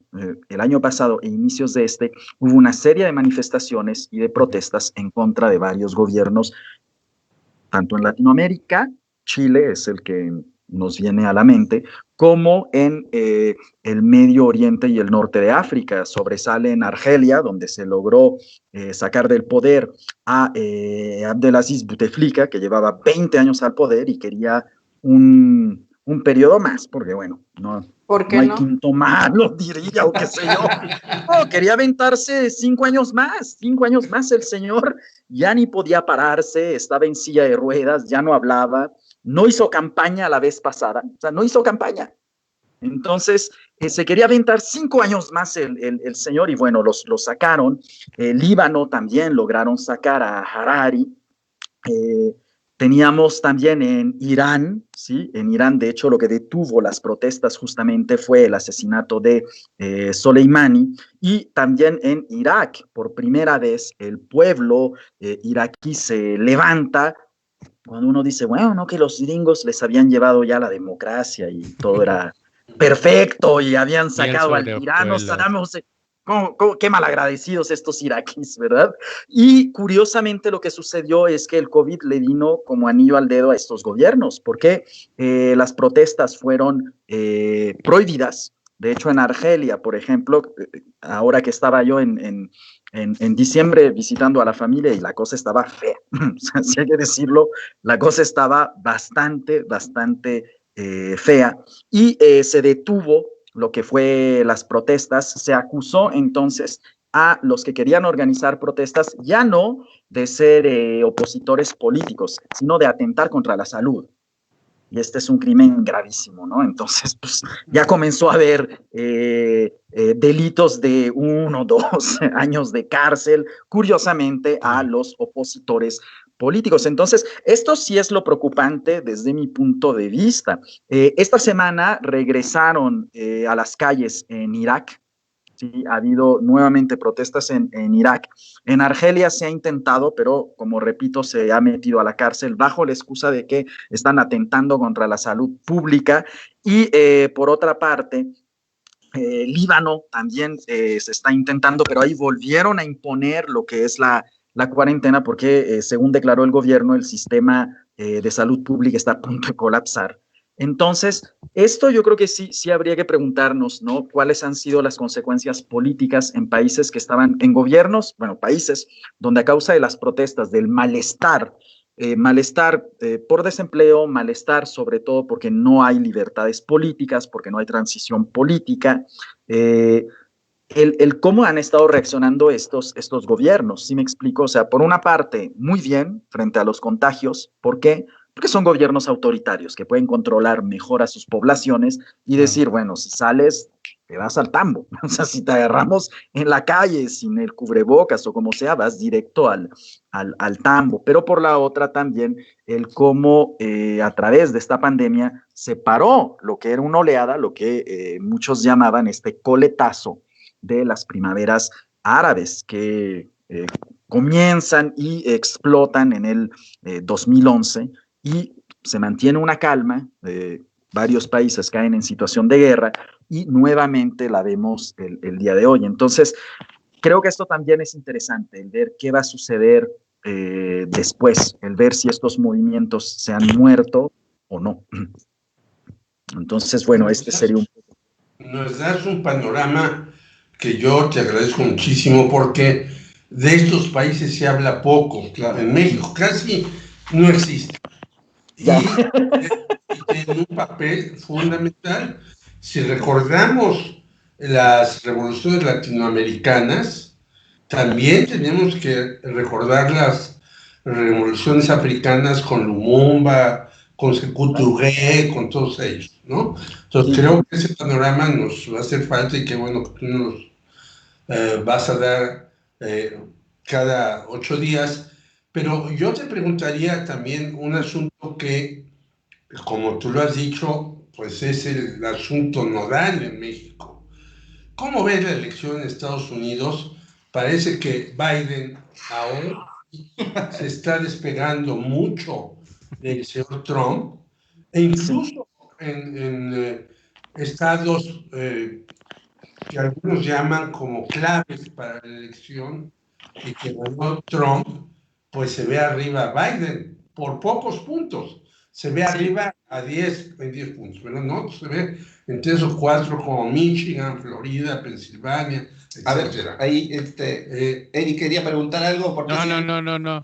el año pasado e inicios de este, hubo una serie de manifestaciones y de protestas en contra de varios gobiernos, tanto en Latinoamérica, Chile es el que nos viene a la mente, como en el Medio Oriente y el norte de África. Sobresale en Argelia, donde se logró sacar del poder a Abdelaziz Bouteflika, que llevaba 20 años al poder y quería un periodo más, porque bueno, no hay quinto malo, diría, o qué sé yo. No, quería aventarse 5 años más el señor, ya ni podía pararse, estaba en silla de ruedas, ya no hablaba, no hizo campaña la vez pasada, o sea, no hizo campaña. Entonces, se quería aventar 5 años más el señor y bueno, lo sacaron. Líbano también lograron sacar a Harari. Teníamos también en Irán, ¿sí? En Irán, de hecho, lo que detuvo las protestas justamente fue el asesinato de Soleimani, y también en Irak, por primera vez, el pueblo iraquí se levanta cuando uno dice, bueno, no, que los gringos les habían llevado ya la democracia y todo era perfecto y habían sacado al tirano Saddam Hussein. Qué malagradecidos estos iraquíes, ¿verdad? Y curiosamente lo que sucedió es que el COVID le vino como anillo al dedo a estos gobiernos, porque las protestas fueron prohibidas. De hecho, en Argelia, por ejemplo, ahora que estaba yo en diciembre visitando a la familia y la cosa estaba fea, o sea, si hay que decirlo, la cosa estaba bastante fea, y se detuvo lo que fue las protestas. Se acusó entonces a los que querían organizar protestas ya no de ser opositores políticos, sino de atentar contra la salud. Y este es un crimen gravísimo, ¿no? Entonces, pues ya comenzó a haber delitos de 1 o 2 años de cárcel, curiosamente, a los opositores políticos. Entonces, esto sí es lo preocupante desde mi punto de vista. Esta semana regresaron a las calles en Irak. Sí, ha habido nuevamente protestas en Irak. En Argelia se ha intentado, pero como repito, se ha metido a la cárcel bajo la excusa de que están atentando contra la salud pública. Y por otra parte, Líbano también se está intentando, pero ahí volvieron a imponer lo que es la cuarentena, porque según declaró el gobierno, el sistema de salud pública está a punto de colapsar. Entonces, esto yo creo que sí habría que preguntarnos, ¿no? ¿Cuáles han sido las consecuencias políticas en países que estaban en gobiernos, bueno, países donde a causa de las protestas, del malestar por desempleo, malestar sobre todo porque no hay libertades políticas, porque no hay transición política, el cómo han estado reaccionando estos gobiernos? ¿Sí me explico? O sea, por una parte, muy bien frente a los contagios. ¿Por qué? Porque son gobiernos autoritarios que pueden controlar mejor a sus poblaciones y decir, bueno, si sales, te vas al tambo. O sea, si te agarramos en la calle sin el cubrebocas o como sea, vas directo al tambo. Pero por la otra también, el cómo a través de esta pandemia se paró lo que era una oleada, lo que muchos llamaban este coletazo de las primaveras árabes, que comienzan y explotan en el 2011, y se mantiene una calma. Varios países caen en situación de guerra y nuevamente la vemos el día de hoy. Entonces, creo que esto también es interesante, el ver qué va a suceder después, el ver si estos movimientos se han muerto o no. Entonces, bueno, este sería un... Nos das un panorama que yo te agradezco muchísimo, porque de estos países se habla poco. Claro. En México casi no existe. Y tiene un papel fundamental. Si recordamos las revoluciones latinoamericanas, también tenemos que recordar las revoluciones africanas con Lumumba, con Sékou Touré, con todos ellos, ¿no? Entonces creo que ese panorama nos va a hacer falta, y qué bueno que tú nos vas a dar cada 8 días. Pero yo te preguntaría también un asunto que, como tú lo has dicho, pues es el asunto nodal en México. ¿Cómo ves la elección en Estados Unidos? Parece que Biden ahora se está despegando mucho del señor Trump, e incluso en estados que algunos llaman como claves para la elección y que ganó Trump, pues se ve arriba Biden por pocos puntos. Se ve arriba a 10 puntos, pero no se ve en 3 o 4 como Michigan, Florida, Pensilvania, A ver, etcétera. ahí, Eric quería preguntar algo. Porque No.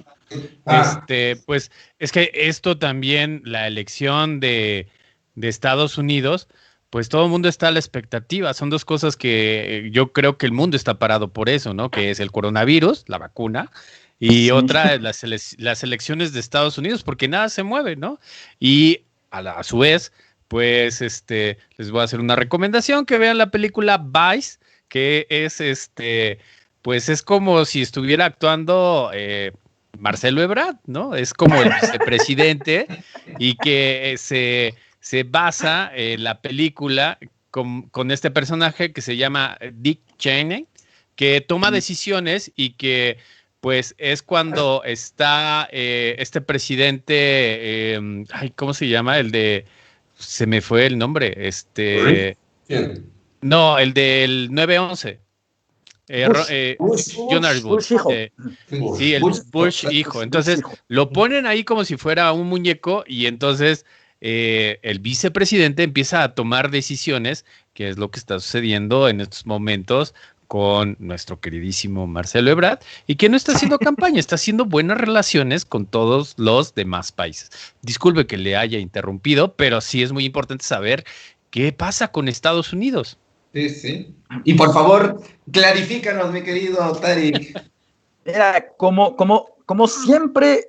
Pues es que esto también, la elección de Estados Unidos, pues todo el mundo está a la expectativa. Son dos cosas que yo creo que el mundo está parado por eso, ¿no? Que es el coronavirus, la vacuna, y otra, las elecciones de Estados Unidos, porque nada se mueve, ¿no? Y a su vez, pues, les voy a hacer una recomendación, que vean la película Vice, que es, pues es como si estuviera actuando Marcelo Ebrard, ¿no? Es como el vicepresidente y que se basa la película con este personaje que se llama Dick Cheney, que toma decisiones y que pues es cuando está este presidente, ¿cómo se llama? Se me fue el nombre, ¿Quién? no, el del 9/11. Jonas Bush. hijo. Sí, el Bush hijo. Entonces lo ponen ahí como si fuera un muñeco y entonces el vicepresidente empieza a tomar decisiones, que es lo que está sucediendo en estos momentos con nuestro queridísimo Marcelo Ebrard, y que no está haciendo campaña, está haciendo buenas relaciones con todos los demás países. Disculpe que le haya interrumpido, pero sí es muy importante saber qué pasa con Estados Unidos. Sí. Y por favor, clarifícanos, mi querido Tarik. Mira, como siempre,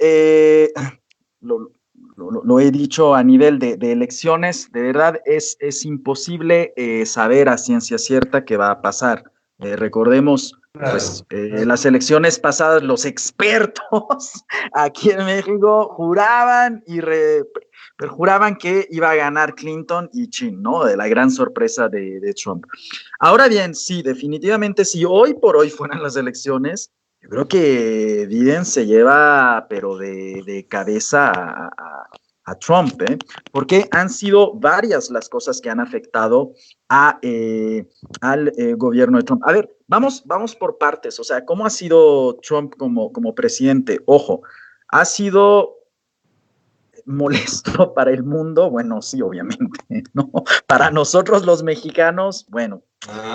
lo he dicho a nivel de elecciones, de verdad es imposible saber a ciencia cierta qué va a pasar. Recordemos, pues, las elecciones pasadas, los expertos aquí en México juraban y perjuraban que iba a ganar Clinton y Chin, ¿no? De la gran sorpresa de Trump. Ahora bien, sí, definitivamente, si hoy por hoy fueran las elecciones, yo creo que Biden se lleva, pero de cabeza a Trump, porque han sido varias las cosas que han afectado al gobierno de Trump. A ver, vamos por partes. O sea, ¿cómo ha sido Trump como presidente? Ojo, ha sido molesto para el mundo, bueno, sí, obviamente, ¿no? Para nosotros los mexicanos, bueno,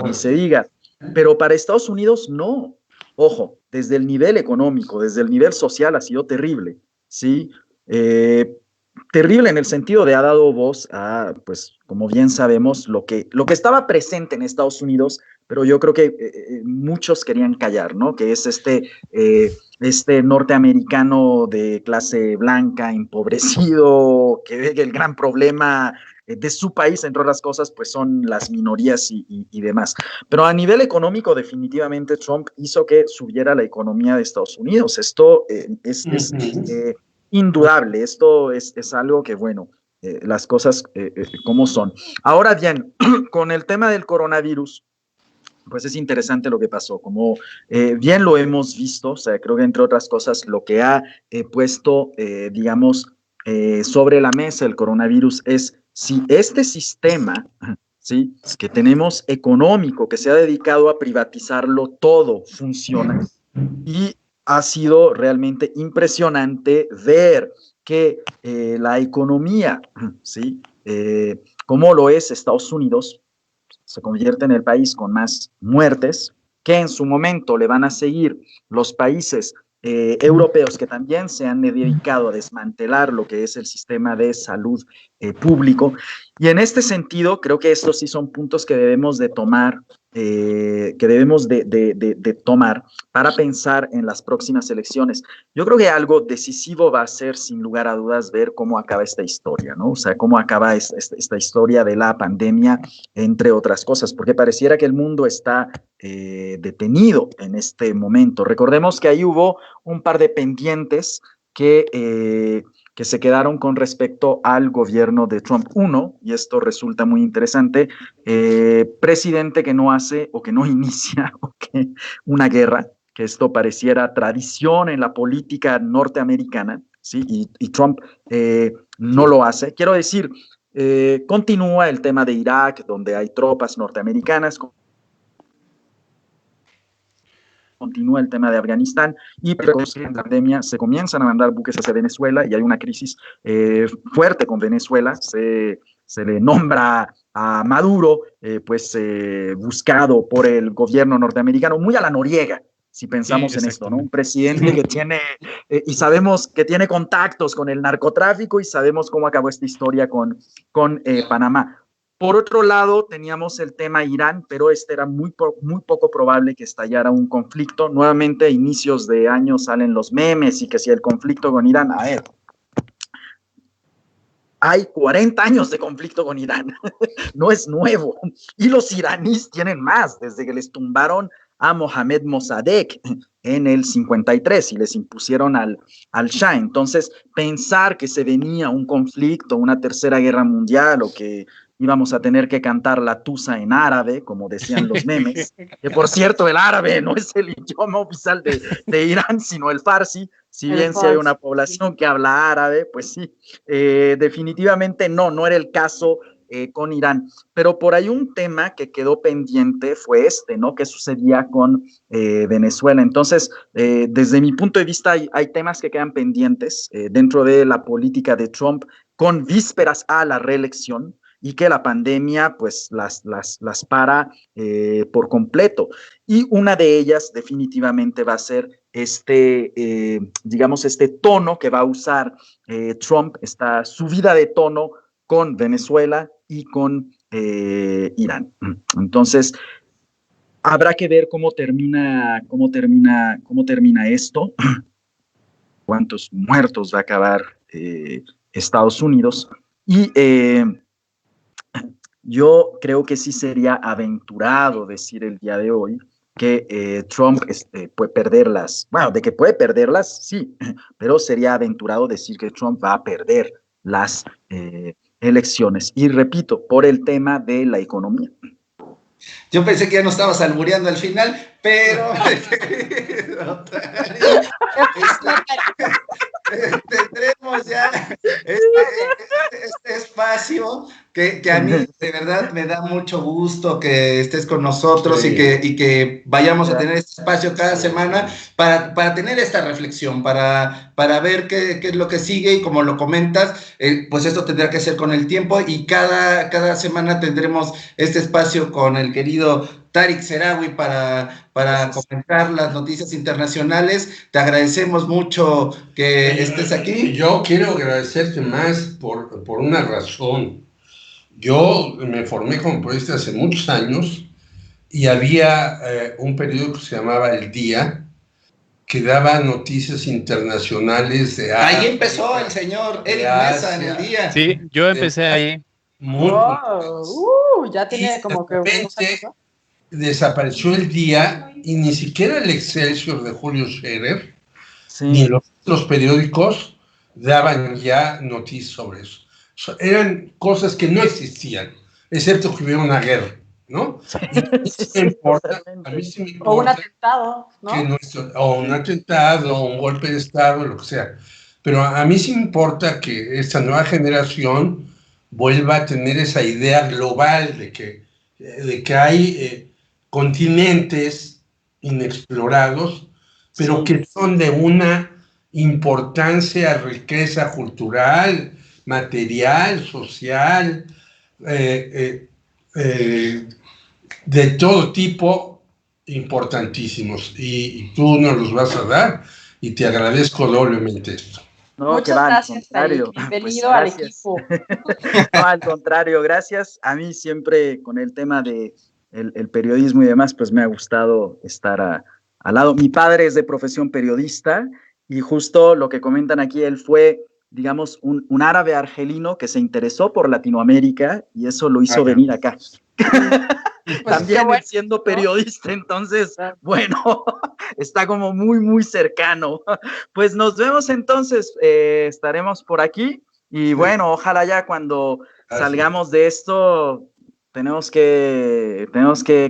ni se diga, pero para Estados Unidos no. Ojo, desde el nivel económico, desde el nivel social ha sido terrible, ¿sí? Terrible en el sentido de ha dado voz a, pues, como bien sabemos, lo que estaba presente en Estados Unidos, pero yo creo que muchos querían callar, ¿no? Que es este norteamericano de clase blanca, empobrecido, que ve que el gran problema de su país, entre otras cosas, pues son las minorías y demás. Pero a nivel económico, definitivamente Trump hizo que subiera la economía de Estados Unidos. Esto es indudable. Esto es algo que, bueno, las cosas como son. Ahora bien, con el tema del coronavirus, pues es interesante lo que pasó, como bien lo hemos visto, o sea, creo que entre otras cosas lo que ha puesto, digamos, sobre la mesa el coronavirus es si este sistema, ¿sí?, que tenemos económico, que se ha dedicado a privatizarlo todo, funciona. Y ha sido realmente impresionante ver que la economía, ¿sí?, como lo es Estados Unidos, se convierte en el país con más muertes, que en su momento le van a seguir los países europeos que también se han dedicado a desmantelar lo que es el sistema de salud público. Y en este sentido, creo que estos sí son puntos que debemos de tomar, tomar para pensar en las próximas elecciones. Yo creo que algo decisivo va a ser, sin lugar a dudas, ver cómo acaba esta historia, ¿no? O sea, cómo acaba esta historia de la pandemia, entre otras cosas, porque pareciera que el mundo está detenido en este momento. Recordemos que ahí hubo un par de pendientes que se quedaron con respecto al gobierno de Trump. Uno, y esto resulta muy interesante, presidente que no hace o que no inicia una guerra, que esto pareciera tradición en la política norteamericana, ¿sí? Y Trump no lo hace. Quiero decir, Continúa el tema de Irak, donde hay tropas norteamericanas. Continúa el tema de Afganistán y en la pandemia se comienzan a mandar buques hacia Venezuela y hay una crisis fuerte con Venezuela. Se le nombra a Maduro, buscado por el gobierno norteamericano, muy a la Noriega, si pensamos en esto, ¿no? Un presidente que tiene, y sabemos que tiene contactos con el narcotráfico y sabemos cómo acabó esta historia con Panamá. Por otro lado, teníamos el tema Irán, pero era muy poco probable que estallara un conflicto. Nuevamente, a inicios de año salen los memes y que si el conflicto con Irán, a ver, hay 40 años de conflicto con Irán, no es nuevo. Y los iraníes tienen más, desde que les tumbaron a Mohammad Mossadegh en el 53 y les impusieron al Shah. Entonces, pensar que se venía un conflicto, una tercera guerra mundial o que íbamos a tener que cantar la tusa en árabe, como decían los memes, que por cierto el árabe no es el idioma oficial de Irán, sino el farsi, si bien sí hay una población que habla árabe, pues sí, definitivamente no era el caso con Irán. Pero por ahí un tema que quedó pendiente fue ¿no? ¿Qué sucedía con Venezuela? Entonces, desde mi punto de vista, hay temas que quedan pendientes dentro de la política de Trump con vísperas a la reelección, y que la pandemia pues las para por completo. Y una de ellas definitivamente va a ser digamos, este tono que va a usar Trump, esta subida de tono con Venezuela y con Irán. Entonces, habrá que ver cómo termina esto, cuántos muertos va a acabar Estados Unidos. Y yo creo que sí sería aventurado decir el día de hoy que Trump puede perderlas. Bueno, de que puede perderlas, sí, pero sería aventurado decir que Trump va a perder las elecciones. Y repito, por el tema de la economía. Yo pensé que ya no estabas albureando al final, pero tendremos ya este espacio que a mí de verdad me da mucho gusto que estés con nosotros, sí. y que vayamos a tener este espacio cada semana para tener esta reflexión, para ver qué es lo que sigue, y como lo comentas, pues esto tendrá que ser con el tiempo, y cada semana tendremos este espacio con el querido Tariq Sehrawi para comentar las noticias internacionales. Te agradecemos mucho que estés aquí. Yo quiero agradecerte más por una razón. Yo me formé como periodista hace muchos años y había un periódico que se llamaba El Día, que daba noticias internacionales de Asia. Ahí empezó el señor Eric Mesa en El Día. Sí, yo empecé ahí. Ya tiene como que unos años, ¿no? Desapareció El Día y ni siquiera el Excelsior de Julio Scherer, ni los otros periódicos daban ya noticias sobre eso. Eran cosas que no existían, excepto que hubiera una guerra, ¿no? Y a mí sí me importa, o un atentado, ¿no? O un atentado, o un golpe de Estado, lo que sea. Pero a mí sí me importa que esta nueva generación vuelva a tener esa idea global de que hay continentes inexplorados, pero que son de una importancia, riqueza cultural, material, social, de todo tipo, importantísimos. Y tú nos los vas a dar, y te agradezco doblemente esto. No, muchas gracias, Tariq. Bienvenido al equipo. No, al contrario, gracias. A mí siempre con el tema de el periodismo y demás, pues me ha gustado estar al lado. Mi padre es de profesión periodista, y justo lo que comentan aquí, él fue, digamos, un árabe argelino que se interesó por Latinoamérica, y eso lo hizo venir acá. Pues también bueno, siendo periodista, ¿no? Entonces, bueno, está como muy, muy cercano. Pues nos vemos entonces, estaremos por aquí, y bueno, ojalá ya cuando salgamos de esto Tenemos que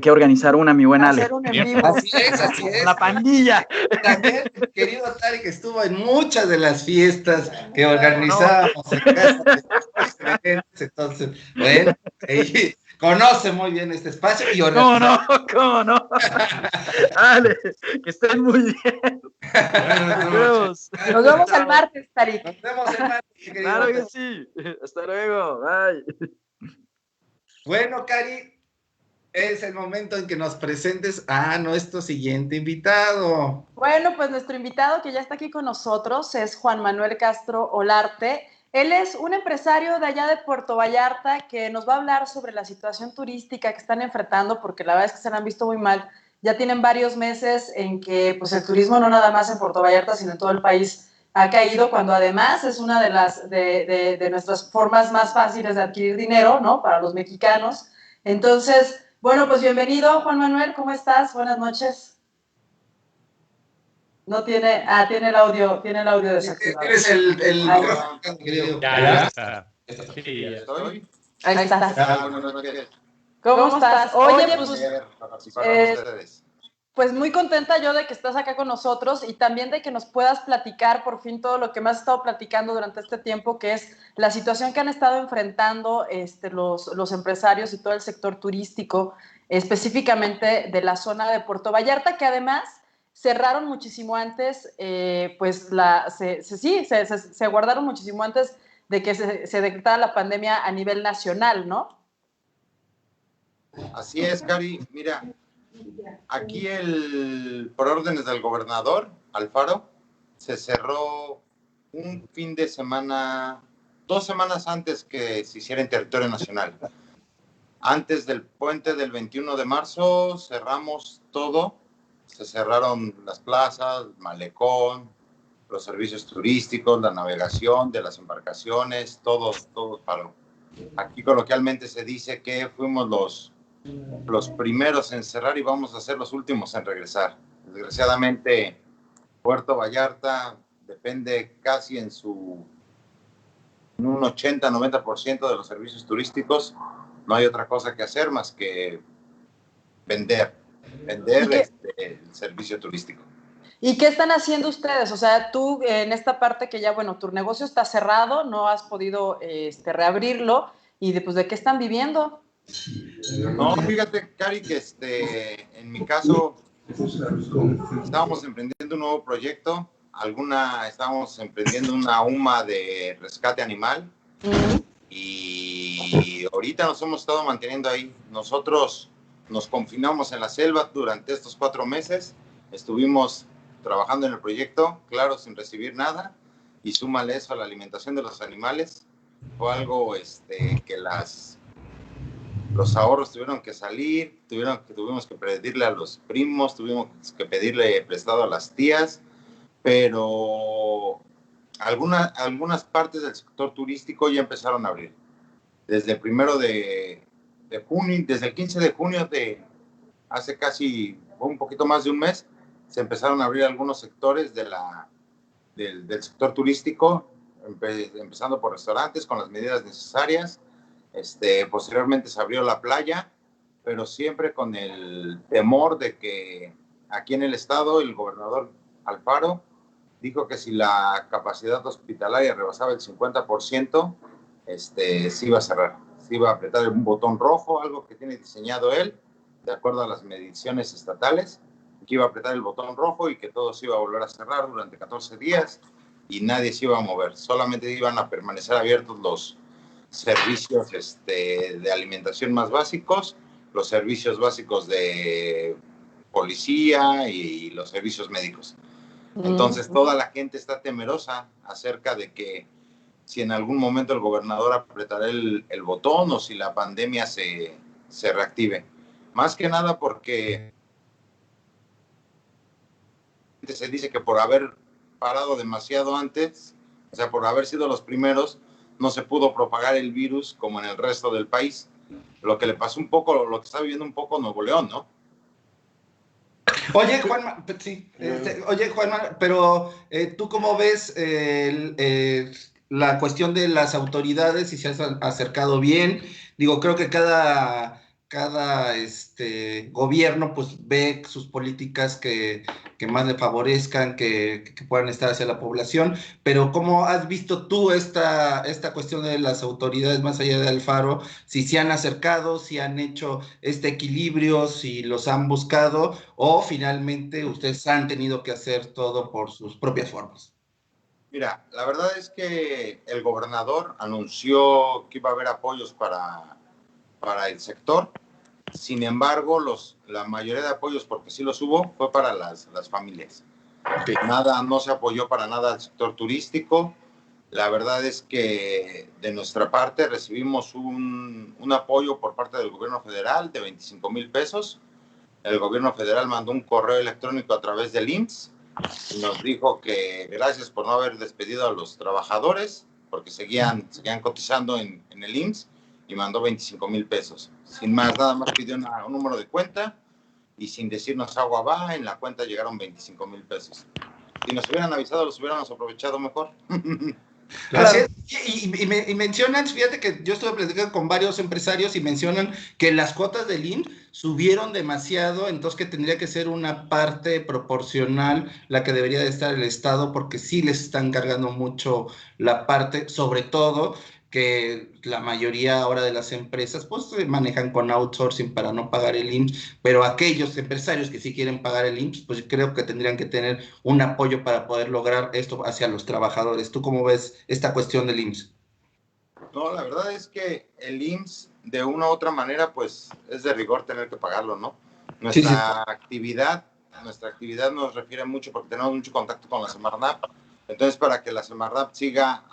organizar una, mi buena Ale. Hacer un en vivo. Así es. La pandilla. También, querido Tarek, estuvo en muchas de las fiestas que organizábamos en casa de los creyentes, entonces, bueno, conoce muy bien este espacio y organiza. ¿Cómo no? Ale, que estén muy bien. Buenas Nos vemos el martes, Tarik. Nos vemos el martes, querido Claro que Tarek. sí. Hasta luego. Bye. Bueno, Cari, es el momento en que nos presentes a nuestro siguiente invitado. Bueno, pues nuestro invitado que ya está aquí con nosotros es Juan Manuel Castro Olarte. Él es un empresario de allá de Puerto Vallarta que nos va a hablar sobre la situación turística que están enfrentando, porque la verdad es que se la han visto muy mal. Ya tienen varios meses en que pues, el turismo no nada más en Puerto Vallarta, sino en todo el país ha caído, cuando además es una de nuestras formas más fáciles de adquirir dinero, ¿no? Para los mexicanos. Entonces, bueno, pues bienvenido, Juan Manuel, ¿cómo estás? Buenas noches. No tiene, tiene el audio desactivado. Eres el micrófono, querido. Ya está. Sí, Sí, ya estoy. Ahí estás. Buenas noches. ¿Cómo estás? Oye, pues, Participar con ustedes. pues muy contenta yo de que estás acá con nosotros y también de que nos puedas platicar por fin todo lo que me has estado platicando durante este tiempo, que es la situación que han estado enfrentando los empresarios y todo el sector turístico, específicamente de la zona de Puerto Vallarta, que además cerraron muchísimo antes, se guardaron muchísimo antes de que se decretara la pandemia a nivel nacional, ¿no? Así es, Cari. Mira, aquí por órdenes del gobernador Alfaro, se cerró un fin de semana, 2 semanas antes que se hiciera en territorio nacional. Antes del puente del 21 de marzo cerramos todo. Se cerraron las plazas, malecón, los servicios turísticos, la navegación de las embarcaciones, todo paró. Aquí coloquialmente se dice que fuimos los primeros en cerrar y vamos a ser los últimos en regresar. Desgraciadamente, Puerto Vallarta depende casi en un 80-90% de los servicios turísticos. No hay otra cosa que hacer más que vender el servicio turístico. ¿Y qué están haciendo ustedes? O sea, tú en esta parte que ya, bueno, tu negocio está cerrado, no has podido reabrirlo, y ¿de qué están viviendo? No, fíjate, Cari, que en mi caso estábamos emprendiendo un nuevo proyecto, estábamos emprendiendo una UMA de rescate animal, y ahorita nos hemos estado manteniendo ahí. Nosotros nos confinamos en la selva durante estos 4 meses, estuvimos trabajando en el proyecto, claro, sin recibir nada, y súmale eso a la alimentación de los animales. Fue algo que los ahorros tuvieron que salir, tuvimos que pedirle a los primos, tuvimos que pedirle prestado a las tías, pero algunas partes del sector turístico ya empezaron a abrir. Desde el 1 de junio, desde el 15 de junio de hace casi un poquito más de un mes, se empezaron a abrir algunos sectores del sector turístico, empezando por restaurantes con las medidas necesarias. Posteriormente se abrió la playa, pero siempre con el temor de que aquí en el estado el gobernador Alfaro dijo que si la capacidad hospitalaria rebasaba el 50%, se iba a cerrar, se iba a apretar un botón rojo, algo que tiene diseñado él, de acuerdo a las mediciones estatales, que iba a apretar el botón rojo y que todo se iba a volver a cerrar durante 14 días y nadie se iba a mover, solamente iban a permanecer abiertos los servicios de alimentación más básicos, los servicios básicos de policía y los servicios médicos. Entonces toda la gente está temerosa acerca de que si en algún momento el gobernador apretará el botón o si la pandemia se reactive. Más que nada porque se dice que por haber parado demasiado antes, o sea, por haber sido los primeros, no se pudo propagar el virus como en el resto del país. Lo que le pasó un poco, lo que está viviendo un poco Nuevo León, ¿no? Oye, Juanma, sí, Juanma, pero ¿tú cómo ves la cuestión de las autoridades, si se han acercado bien? Digo, creo que cada gobierno pues ve sus políticas que más le favorezcan, que puedan estar hacia la población, pero ¿cómo has visto tú esta cuestión de las autoridades más allá de Alfaro? Si se han acercado, si han hecho este equilibrio, si los han buscado o finalmente ustedes han tenido que hacer todo por sus propias formas. Mira, la verdad es que el gobernador anunció que iba a haber apoyos para el sector. Sin embargo, la mayoría de apoyos, porque sí los hubo, fue para las familias. Okay. Nada, no se apoyó para nada al sector turístico. La verdad es que de nuestra parte recibimos un apoyo por parte del gobierno federal de 25,000 pesos. El gobierno federal mandó un correo electrónico a través del IMSS y nos dijo que gracias por no haber despedido a los trabajadores, porque seguían cotizando en el IMSS, y mandó 25,000 pesos. Sin más, nada más pidió un número de cuenta y sin decirnos agua va, en la cuenta llegaron 25,000 pesos. Si nos hubieran avisado, los hubiéramos aprovechado mejor. Claro. Y mencionan, fíjate que yo estuve platicando con varios empresarios y mencionan que las cuotas del IMSS subieron demasiado, entonces que tendría que ser una parte proporcional la que debería de estar el Estado, porque sí les están cargando mucho la parte, sobre todo que la mayoría ahora de las empresas pues se manejan con outsourcing para no pagar el IMSS, pero aquellos empresarios que sí quieren pagar el IMSS, pues creo que tendrían que tener un apoyo para poder lograr esto hacia los trabajadores. ¿Tú cómo ves esta cuestión del IMSS? No, la verdad es que el IMSS, de una u otra manera, pues es de rigor tener que pagarlo, ¿no? Nuestra actividad nos refiere mucho porque tenemos mucho contacto con la Semarnat. Entonces, para que la Semarnat siga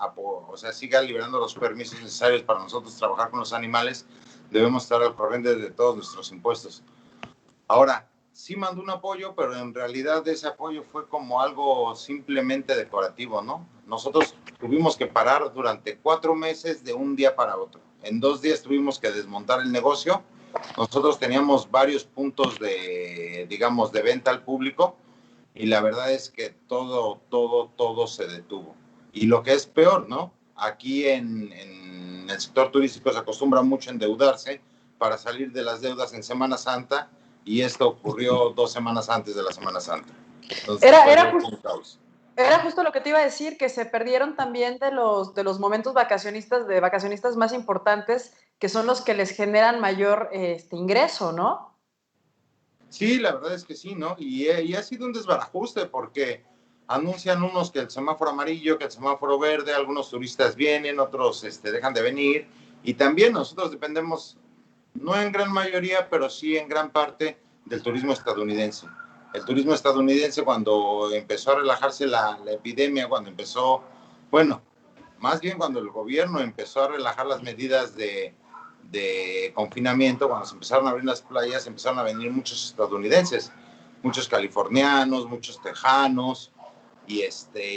liberando los permisos necesarios para nosotros trabajar con los animales, debemos estar al corriente de todos nuestros impuestos. Ahora, sí mandó un apoyo, pero en realidad ese apoyo fue como algo simplemente decorativo, ¿no? Nosotros tuvimos que parar durante 4 meses de un día para otro. En 2 días tuvimos que desmontar el negocio. Nosotros teníamos varios puntos de venta al público y la verdad es que todo se detuvo. Y lo que es peor, ¿no? Aquí en el sector turístico se acostumbra mucho a endeudarse para salir de las deudas en Semana Santa, y esto ocurrió 2 semanas antes de la Semana Santa. Entonces, era justo lo que te iba a decir, que se perdieron también de los momentos vacacionistas más importantes, que son los que les generan mayor ingreso, ¿no? Sí, la verdad es que sí, ¿no? Y ha sido un desbarajuste porque anuncian unos que el semáforo amarillo, que el semáforo verde, algunos turistas vienen, otros dejan de venir, y también nosotros dependemos, no en gran mayoría, pero sí en gran parte, del turismo estadounidense. El turismo estadounidense, cuando empezó a relajarse la epidemia, más bien cuando el gobierno empezó a relajar las medidas de confinamiento, cuando se empezaron a abrir las playas, empezaron a venir muchos estadounidenses, muchos californianos, muchos tejanos, y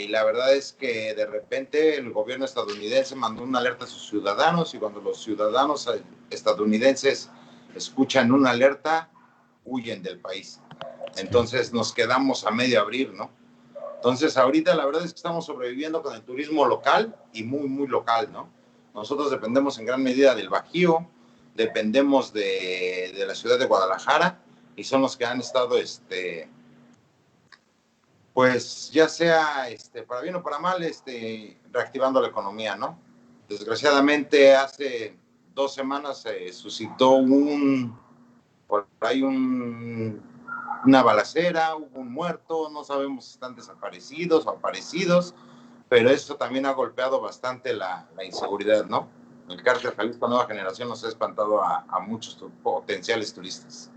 la verdad es que de repente el gobierno estadounidense mandó una alerta a sus ciudadanos, y cuando los ciudadanos estadounidenses escuchan una alerta, huyen del país. Entonces nos quedamos a medio abrir, ¿no? Entonces ahorita la verdad es que estamos sobreviviendo con el turismo local y muy, muy local, ¿no? Nosotros dependemos en gran medida del Bajío, dependemos de la ciudad de Guadalajara, y son los que han estado, pues ya sea para bien o para mal, reactivando la economía, ¿no? Desgraciadamente hace 2 semanas se suscitó por ahí una balacera, hubo un muerto, no sabemos si están desaparecidos o aparecidos, pero eso también ha golpeado bastante la inseguridad, ¿no? El Cártel Jalisco Nueva Generación nos ha espantado a muchos potenciales turistas.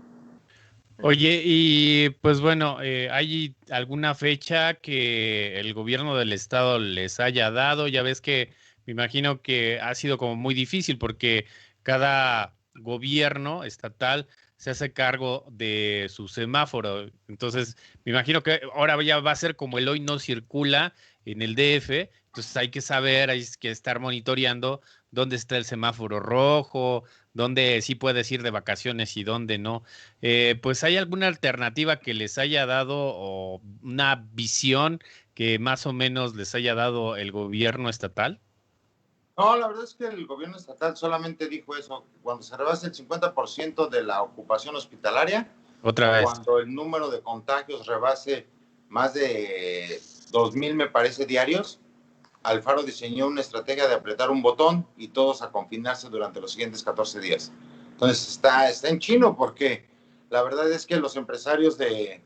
Oye, y pues bueno, ¿hay alguna fecha que el gobierno del estado les haya dado? Ya ves que me imagino que ha sido como muy difícil porque cada gobierno estatal se hace cargo de su semáforo. Entonces, me imagino que ahora ya va a ser como el hoy no circula en el DF. Entonces hay que saber, hay que estar monitoreando dónde está el semáforo rojo, dónde sí puedes ir de vacaciones y dónde no. Pues ¿hay alguna alternativa que les haya dado o una visión que más o menos les haya dado el gobierno estatal? No, la verdad es que el gobierno estatal solamente dijo eso, cuando se rebase el 50% de la ocupación hospitalaria, Otra o vez. cuando el número de contagios rebase más de 2,000, me parece, diarios, Alfaro diseñó una estrategia de apretar un botón y todos a confinarse durante los siguientes 14 días. Entonces está en chino, porque la verdad es que los empresarios de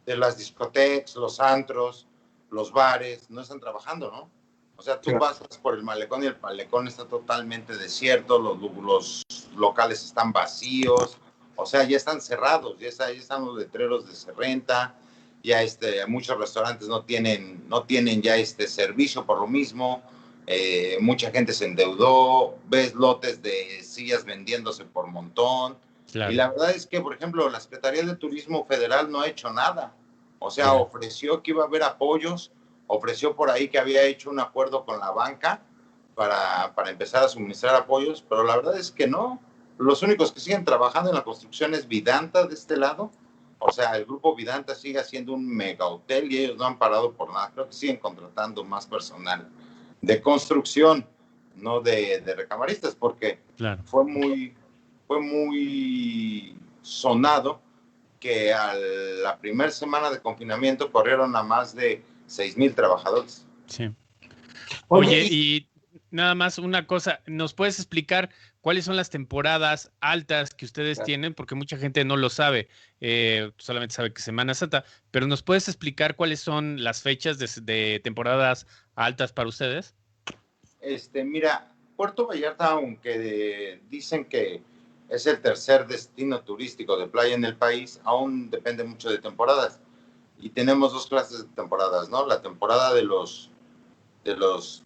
las discotecas, los antros, los bares, no están trabajando, ¿no? O sea, tú pasas por el malecón y el malecón está totalmente desierto, los locales están vacíos, o sea, ya están cerrados, ya están los letreros de se renta, ya muchos restaurantes no tienen ya servicio por lo mismo, mucha gente se endeudó, ves lotes de sillas vendiéndose por montón, Claro. y la verdad es que, por ejemplo, la Secretaría de Turismo Federal no ha hecho nada. O sea, ofreció que iba a haber apoyos, ofreció por ahí que había hecho un acuerdo con la banca para empezar a suministrar apoyos, pero la verdad es que no. Los únicos que siguen trabajando en la construcción es Vidanta de este lado. O sea, el grupo Vidanta sigue haciendo un mega hotel y ellos no han parado por nada. Creo que siguen contratando más personal de construcción, no de recamaristas, porque fue muy sonado que a la primera semana de confinamiento corrieron a más de 6,000 trabajadores. Sí. Oye, y nada más una cosa, ¿nos puedes explicar cuáles son las temporadas altas que ustedes tienen? Porque mucha gente no lo sabe, solamente sabe que Semana Santa, pero ¿nos puedes explicar cuáles son las fechas de temporadas altas para ustedes? Mira, Puerto Vallarta, aunque dicen que es el tercer destino turístico de playa en el país, aún depende mucho de temporadas. Y tenemos dos clases de temporadas, ¿no? La temporada de los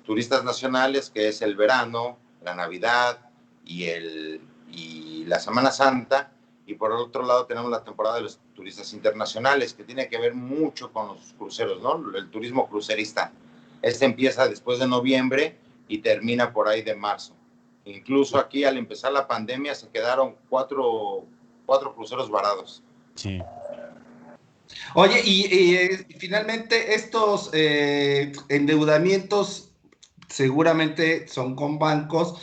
turistas nacionales, que es el verano, la Navidad y la Semana Santa. Y por otro lado tenemos la temporada de los turistas internacionales, que tiene que ver mucho con los cruceros, ¿no? El turismo crucerista. Empieza después de noviembre y termina por ahí de marzo. Incluso aquí, al empezar la pandemia, se quedaron cuatro cruceros varados. Sí. Oye, y finalmente estos endeudamientos seguramente son con bancos.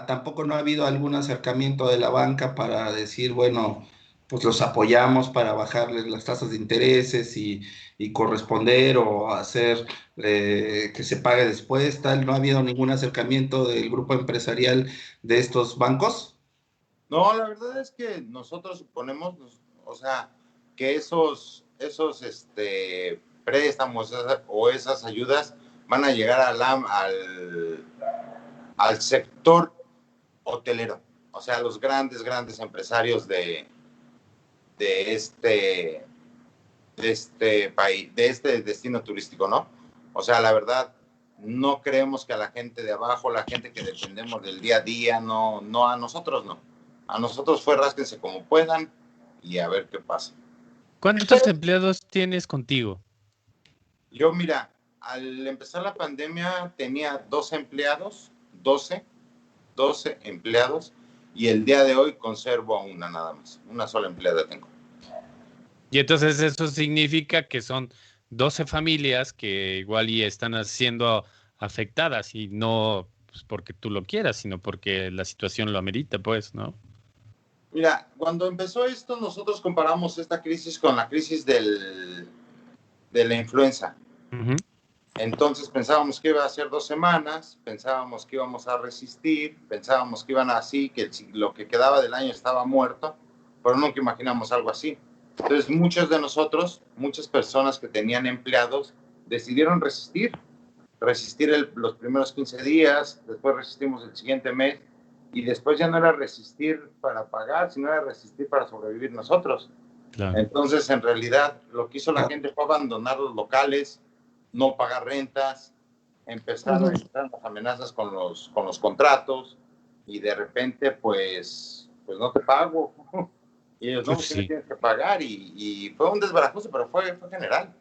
Tampoco no ha habido algún acercamiento de la banca para decir, bueno, pues los apoyamos para bajarles las tasas de intereses y corresponder o hacer que se pague después, tal. ¿No ha habido ningún acercamiento del grupo empresarial de estos bancos? No, la verdad es que nosotros suponemos, o sea, que esos préstamos o esas ayudas van a llegar al sector hotelero, o sea, los grandes empresarios de este país, de este destino turístico, ¿no? O sea, la verdad, no creemos que a la gente de abajo, la gente que dependemos del día a día, no, a nosotros no. A nosotros fue rásquense como puedan y a ver qué pasa. ¿Cuántos empleados tienes contigo? Yo, mira, al empezar la pandemia tenía 12 empleados, 12 empleados, y el día de hoy conservo a una nada más, una sola empleada tengo. Y entonces eso significa que son 12 familias que igual y están siendo afectadas y no pues, porque tú lo quieras, sino porque la situación lo amerita, pues, ¿no? Mira, cuando empezó esto, nosotros comparamos esta crisis con la crisis de la influenza. Uh-huh. Entonces pensábamos que iba a ser 2 semanas, pensábamos que íbamos a resistir, pensábamos que iban así, que lo que quedaba del año estaba muerto, pero nunca imaginamos algo así. Entonces muchos de nosotros, muchas personas que tenían empleados, decidieron resistir los primeros 15 días, después resistimos el siguiente mes, y después ya no era resistir para pagar, sino era resistir para sobrevivir nosotros. Claro. Entonces, en realidad, lo que hizo la gente fue abandonar los locales, no pagar rentas, empezar a entrar las amenazas con los contratos, y de repente, pues no te pago. Y ellos, no, pues sí me tienes que pagar, y fue un desbarajuste, pero fue general.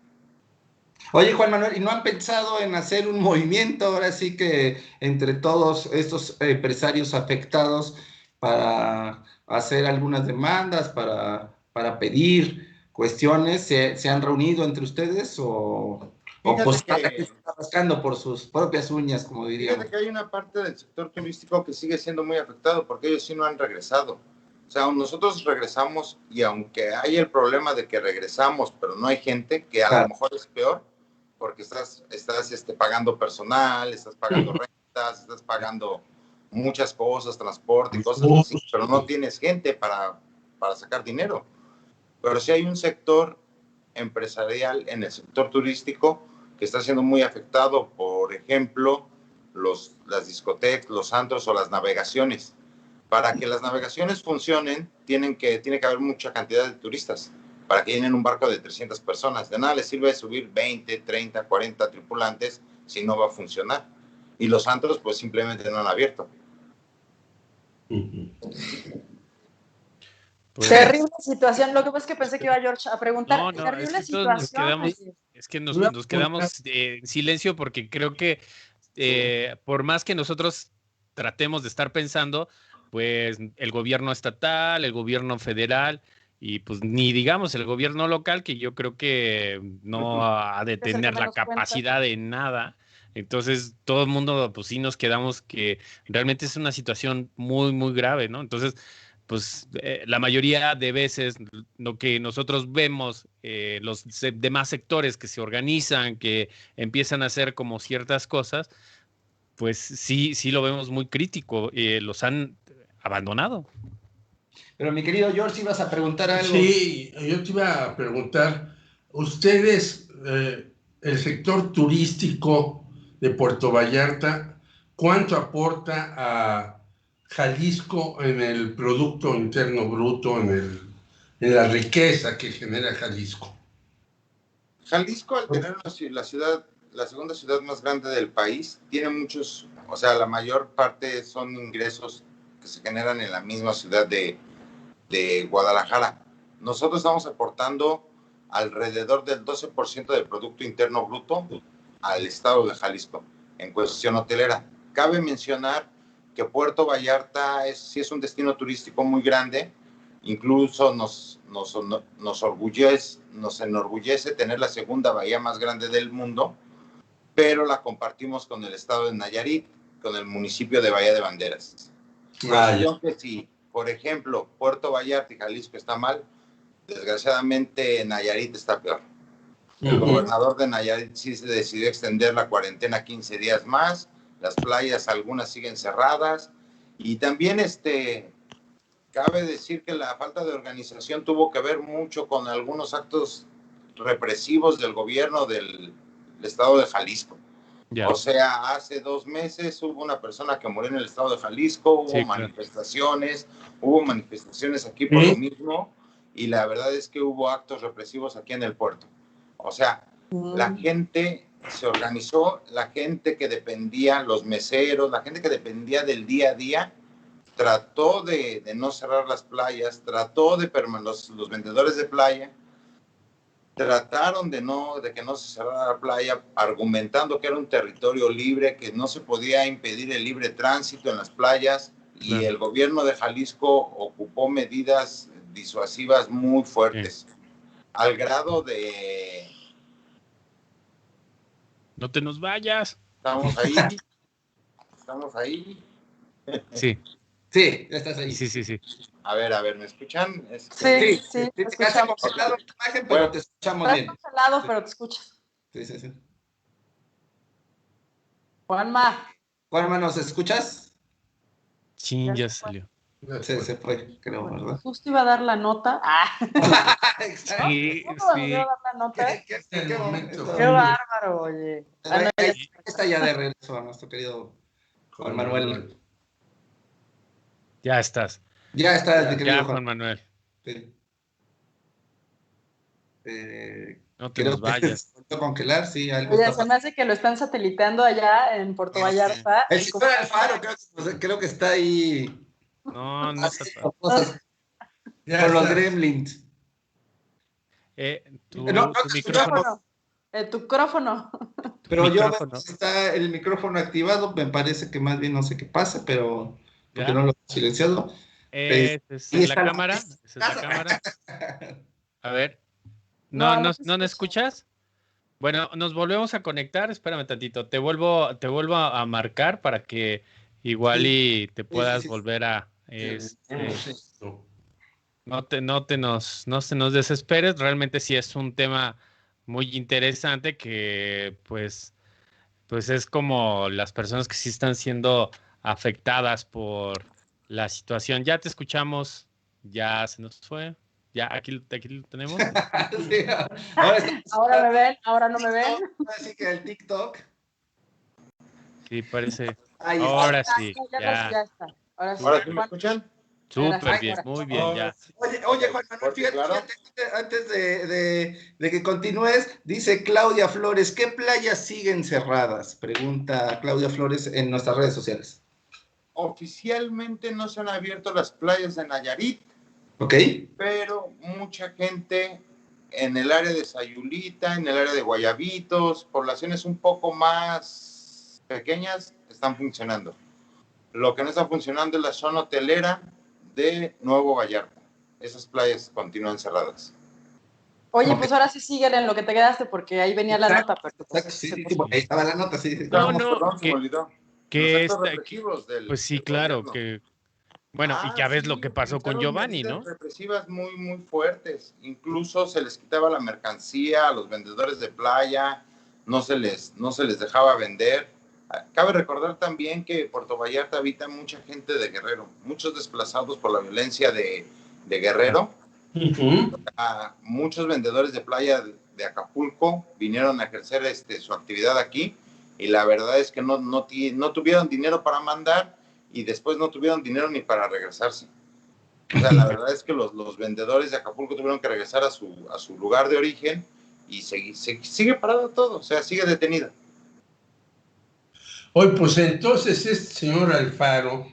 Oye, Juan Manuel, ¿y no han pensado en hacer un movimiento ahora sí que entre todos estos empresarios afectados para hacer algunas demandas, para pedir cuestiones? ¿Se han reunido entre ustedes o O Fíjate pues que- que se está rascando por sus propias uñas, como diríamos. Fíjate que hay una parte del sector turístico que sigue siendo muy afectado porque ellos sí no han regresado. O sea, nosotros regresamos y aunque hay el problema de que regresamos, pero no hay gente, que a Claro. lo mejor es peor, porque estás pagando personal, estás pagando rentas, estás pagando muchas cosas, transporte y cosas así, pero no tienes gente para sacar dinero. Pero sí hay un sector empresarial en el sector turístico que está siendo muy afectado, por ejemplo, las discotecas, los antros o las navegaciones. Para que las navegaciones funcionen, tiene que haber mucha cantidad de turistas para que llenen un barco de 300 personas. De nada les sirve subir 20, 30, 40 tripulantes si no va a funcionar. Y los antros pues simplemente no han abierto. Pues, Terrible situación. Lo que pasa es que pensé que iba George a preguntar. no, Terrible es que todos situación. nos quedamos en silencio porque creo que por más que nosotros tratemos de estar pensando, pues el gobierno estatal, el gobierno federal y pues ni digamos el gobierno local, que yo creo que no ha de Es el que tener la menos cuenta. capacidad de nada. Entonces, todo el mundo, pues sí nos quedamos que realmente es una situación muy, muy grave, ¿no? Entonces, pues la mayoría de veces lo que nosotros vemos, los demás sectores que se organizan, que empiezan a hacer como ciertas cosas, pues sí, sí lo vemos muy crítico, los han abandonado. Pero mi querido George, ibas a preguntar algo. Sí, yo te iba a preguntar, ustedes, el sector turístico de Puerto Vallarta, ¿cuánto aporta a Jalisco en el Producto Interno Bruto, en la riqueza que genera Jalisco? Jalisco, al tener la segunda ciudad más grande del país, tiene muchos, o sea, la mayor parte son ingresos que se generan en la misma ciudad de Guadalajara. Nosotros estamos aportando alrededor del 12% del Producto Interno Bruto al estado de Jalisco en cuestión hotelera. Cabe mencionar que Puerto Vallarta sí es un destino turístico muy grande, incluso nos enorgullece tener la segunda bahía más grande del mundo, pero la compartimos con el estado de Nayarit, con el municipio de Bahía de Banderas. Que si, por ejemplo, Puerto Vallarta y Jalisco está mal, desgraciadamente Nayarit está peor. El gobernador de Nayarit sí se decidió extender la cuarentena 15 días más, las playas algunas siguen cerradas y también cabe decir que la falta de organización tuvo que ver mucho con algunos actos represivos del gobierno del estado de Jalisco. Ya. O sea, hace 2 meses hubo una persona que murió en el estado de Jalisco, hubo manifestaciones aquí por lo mismo, y la verdad es que hubo actos represivos aquí en el puerto. O sea, la gente se organizó, la gente que dependía, los meseros, la gente que dependía del día a día, trató de no cerrar las playas, trató de los vendedores de playa, trataron de que no se cerrara la playa, argumentando que era un territorio libre, que no se podía impedir el libre tránsito en las playas, y el gobierno de Jalisco ocupó medidas disuasivas muy fuertes, al grado de... No te nos vayas. Estamos ahí. Sí. Sí, ya estás ahí. Sí. A ver, ¿me escuchan? Sí, te escuchamos. Congelado la imagen, pero te escuchamos bien. Estás congelado, pero te escuchas. Sí. Juanma, ¿nos escuchas? Sí, ya salió. Se fue, creo, ¿verdad? Justo iba a dar la nota. Exacto. Sí, Iba a dar la nota. Qué momento. Qué bárbaro, oye. Está ya de regreso a nuestro querido Juan Manuel. Ya estás. Ya estás, mi querido Juan Manuel. Sí. No te nos vayas. Congelar, sí, algo Oye, se me hace que lo están sateliteando allá en Puerto Vallarta. El señor Alfaro, creo que está ahí. No está. Cosas con los gremlins. Tu micrófono. Tu micrófono. Pero yo veo que está el micrófono activado, me parece que más bien no sé qué pasa, pero porque no lo he silenciado. ¿Es la cámara? ¿Es la cámara? A ver. ¿No me escuchas? Bueno, nos volvemos a conectar, espérame tantito, te vuelvo a marcar para que igual Sí, y te puedas sí. volver a, Terminemos esto. no se nos desesperes, realmente sí es un tema muy interesante que pues es como las personas que sí están siendo afectadas por la situación. Ya te escuchamos, ya se nos fue, ya aquí lo tenemos. Sí, ahora estamos Ahora me ven, ahora no me ven. así que el TikTok. Sí, parece. Ahí está. Ahora sí, Ya está. Ahora sí. ¿Ahora sí me Juan, escuchan? súper Gracias, bien, ahora. muy bien, ya. Oye, Juan Manuel, Porque, fíjate, claro, antes de que continúes, dice Claudia Flores, ¿qué playas siguen cerradas? Pregunta Claudia Flores en nuestras redes sociales. oficialmente no se han abierto las playas de Nayarit, ¿Ok? pero mucha gente en el área de Sayulita, en el área de Guayabitos, poblaciones un poco más pequeñas, están funcionando. Lo que no está funcionando es la zona hotelera de Nuevo Vallarta. Esas playas continúan cerradas. Oye, Ok. pues ahora sí siguen en lo que te quedaste, porque ahí venía la nota, pero pues, Exacto, sí, se sí, te sí, fue. ahí estaba la nota, sí. No, Estábamos, no, perdón, se me olvidó. Los que actos esta, represivos pues sí, del claro, gobierno. que, bueno, y ya ves lo Sí, que pasó con utilizaron Giovanni, medidas ¿no? represivas muy, muy fuertes. Incluso se les quitaba la mercancía a los vendedores de playa, no se les dejaba vender. Cabe recordar también que Puerto Vallarta habita mucha gente de Guerrero, muchos desplazados por la violencia de Guerrero. Muchos vendedores de playa de Acapulco vinieron a ejercer su actividad aquí y la verdad es que no tuvieron dinero para mandar y después no tuvieron dinero ni para regresarse. O sea, la verdad es que los vendedores de Acapulco tuvieron que regresar a su lugar de origen y sigue parado todo, o sea, sigue detenido. Hoy, pues entonces este señor Alfaro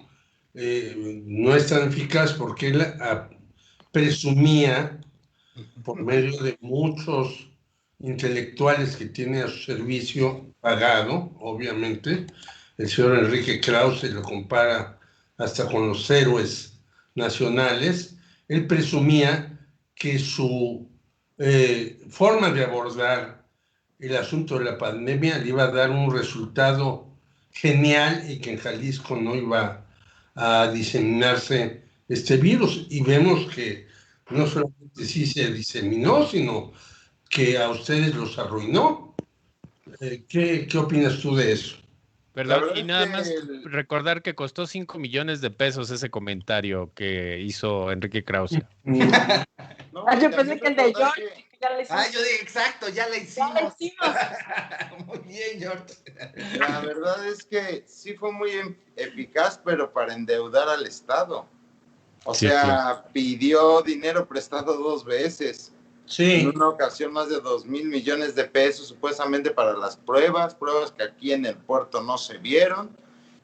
no es tan eficaz porque él presumía, por medio de muchos intelectuales que tiene a su servicio, pagado, obviamente, el señor Enrique Krause lo compara hasta con los héroes nacionales, él presumía que su forma de abordar el asunto de la pandemia le iba a dar un resultado genial y que en Jalisco no iba a diseminarse este virus. Y vemos que no solamente sí se diseminó, sino que a ustedes los arruinó. ¿Qué opinas tú de eso? La Perdón, verdad y es nada más que recordar que costó 5 millones de pesos ese comentario que hizo Enrique Krause. no, Ah, y yo también pensé que el de recordar George, que ya le hicimos. Yo dije, exacto, ya la Ya hicimos. le hicimos. Muy bien, George. la verdad es que sí fue muy eficaz, pero para endeudar al Estado. O Sí, claro. sea, pidió dinero prestado 2 veces. En Sí, una ocasión más de 2,000 millones de pesos supuestamente para las pruebas que aquí en el puerto no se vieron.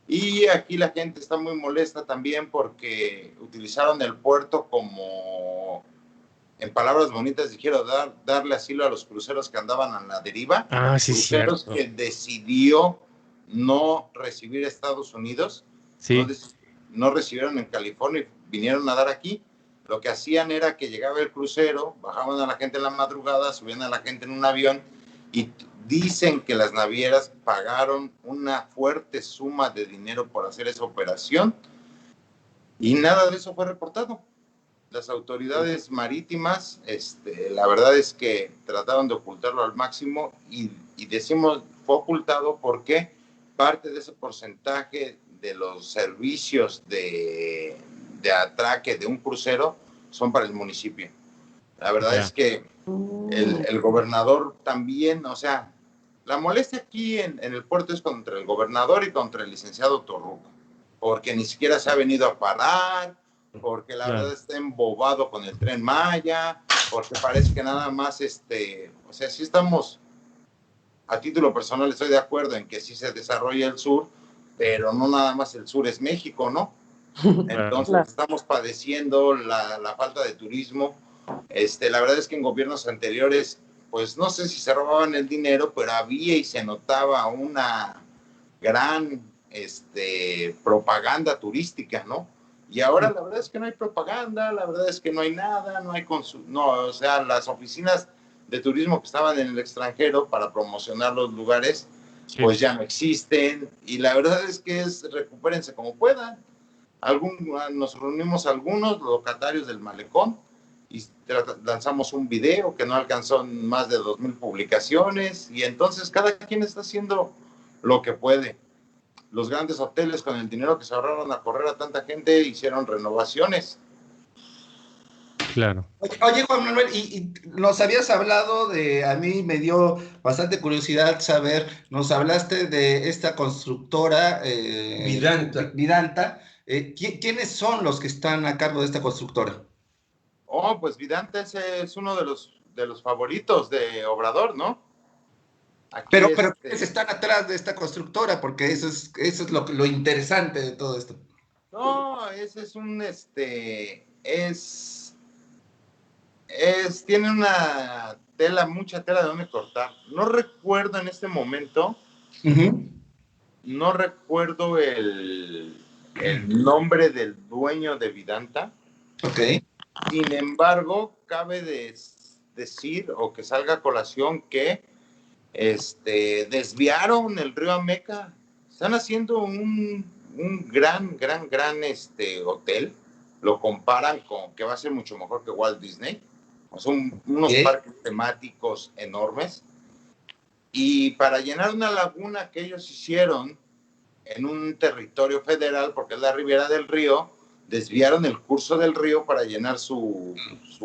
Y aquí la gente está muy molesta también porque utilizaron el puerto como, en palabras bonitas, dijeron darle asilo a los cruceros que andaban a la deriva. Ah, sí, Cruceros cierto. que decidió no recibir Estados Unidos, no, Sí. no recibieron en California y vinieron a dar aquí. Lo que hacían era que llegaba el crucero, bajaban a la gente en la madrugada, subían a la gente en un avión y dicen que las navieras pagaron una fuerte suma de dinero por hacer esa operación y nada de eso fue reportado. Las autoridades marítimas, la verdad es que trataron de ocultarlo al máximo y decimos fue ocultado porque parte de ese porcentaje de los servicios de atraque de un crucero son para el municipio. La verdad Ya. es que el gobernador también, o sea, la molestia aquí en el puerto es contra el gobernador y contra el licenciado Torruco, porque ni siquiera se ha venido a parar, porque la verdad está embobado con el Tren Maya, porque parece que nada más, o sea, sí estamos, a título personal estoy de acuerdo en que sí se desarrolla el sur, pero no nada más el sur es México, ¿no? Entonces estamos padeciendo la falta de turismo. La verdad es que en gobiernos anteriores, pues no sé si se robaban el dinero, pero había y se notaba una gran propaganda turística, ¿no? Y ahora la verdad es que no hay propaganda, la verdad es que no hay nada, no hay o sea, las oficinas de turismo que estaban en el extranjero para promocionar los lugares, Sí. pues ya no existen. Y la verdad es que recupérense como puedan. Nos reunimos algunos locatarios del malecón y lanzamos un video que no alcanzó más de 2,000 publicaciones, y entonces cada quien está haciendo lo que puede. Los grandes hoteles, con el dinero que se ahorraron a correr a tanta gente, hicieron renovaciones. Claro. Oye, Juan Manuel, y nos habías hablado a mí me dio bastante curiosidad saber, nos hablaste de esta constructora Vidanta. ¿Quiénes son los que están a cargo de esta constructora? Oh, pues Vidanta es uno de los favoritos de Obrador, ¿no? Aquí Pero ¿quiénes están atrás de esta constructora? Porque eso es lo interesante de todo esto. No, ese tiene una mucha tela de donde cortar. No recuerdo en este momento, no recuerdo el nombre del dueño de Vidanta. Ok. Sin embargo, cabe decir o que salga a colación que desviaron el río Ameca. Están haciendo un gran hotel. Lo comparan con que va a ser mucho mejor que Walt Disney. Son unos parques temáticos enormes. Y para llenar una laguna que ellos hicieron en un territorio federal, porque es la ribera del río, desviaron el curso del río para llenar su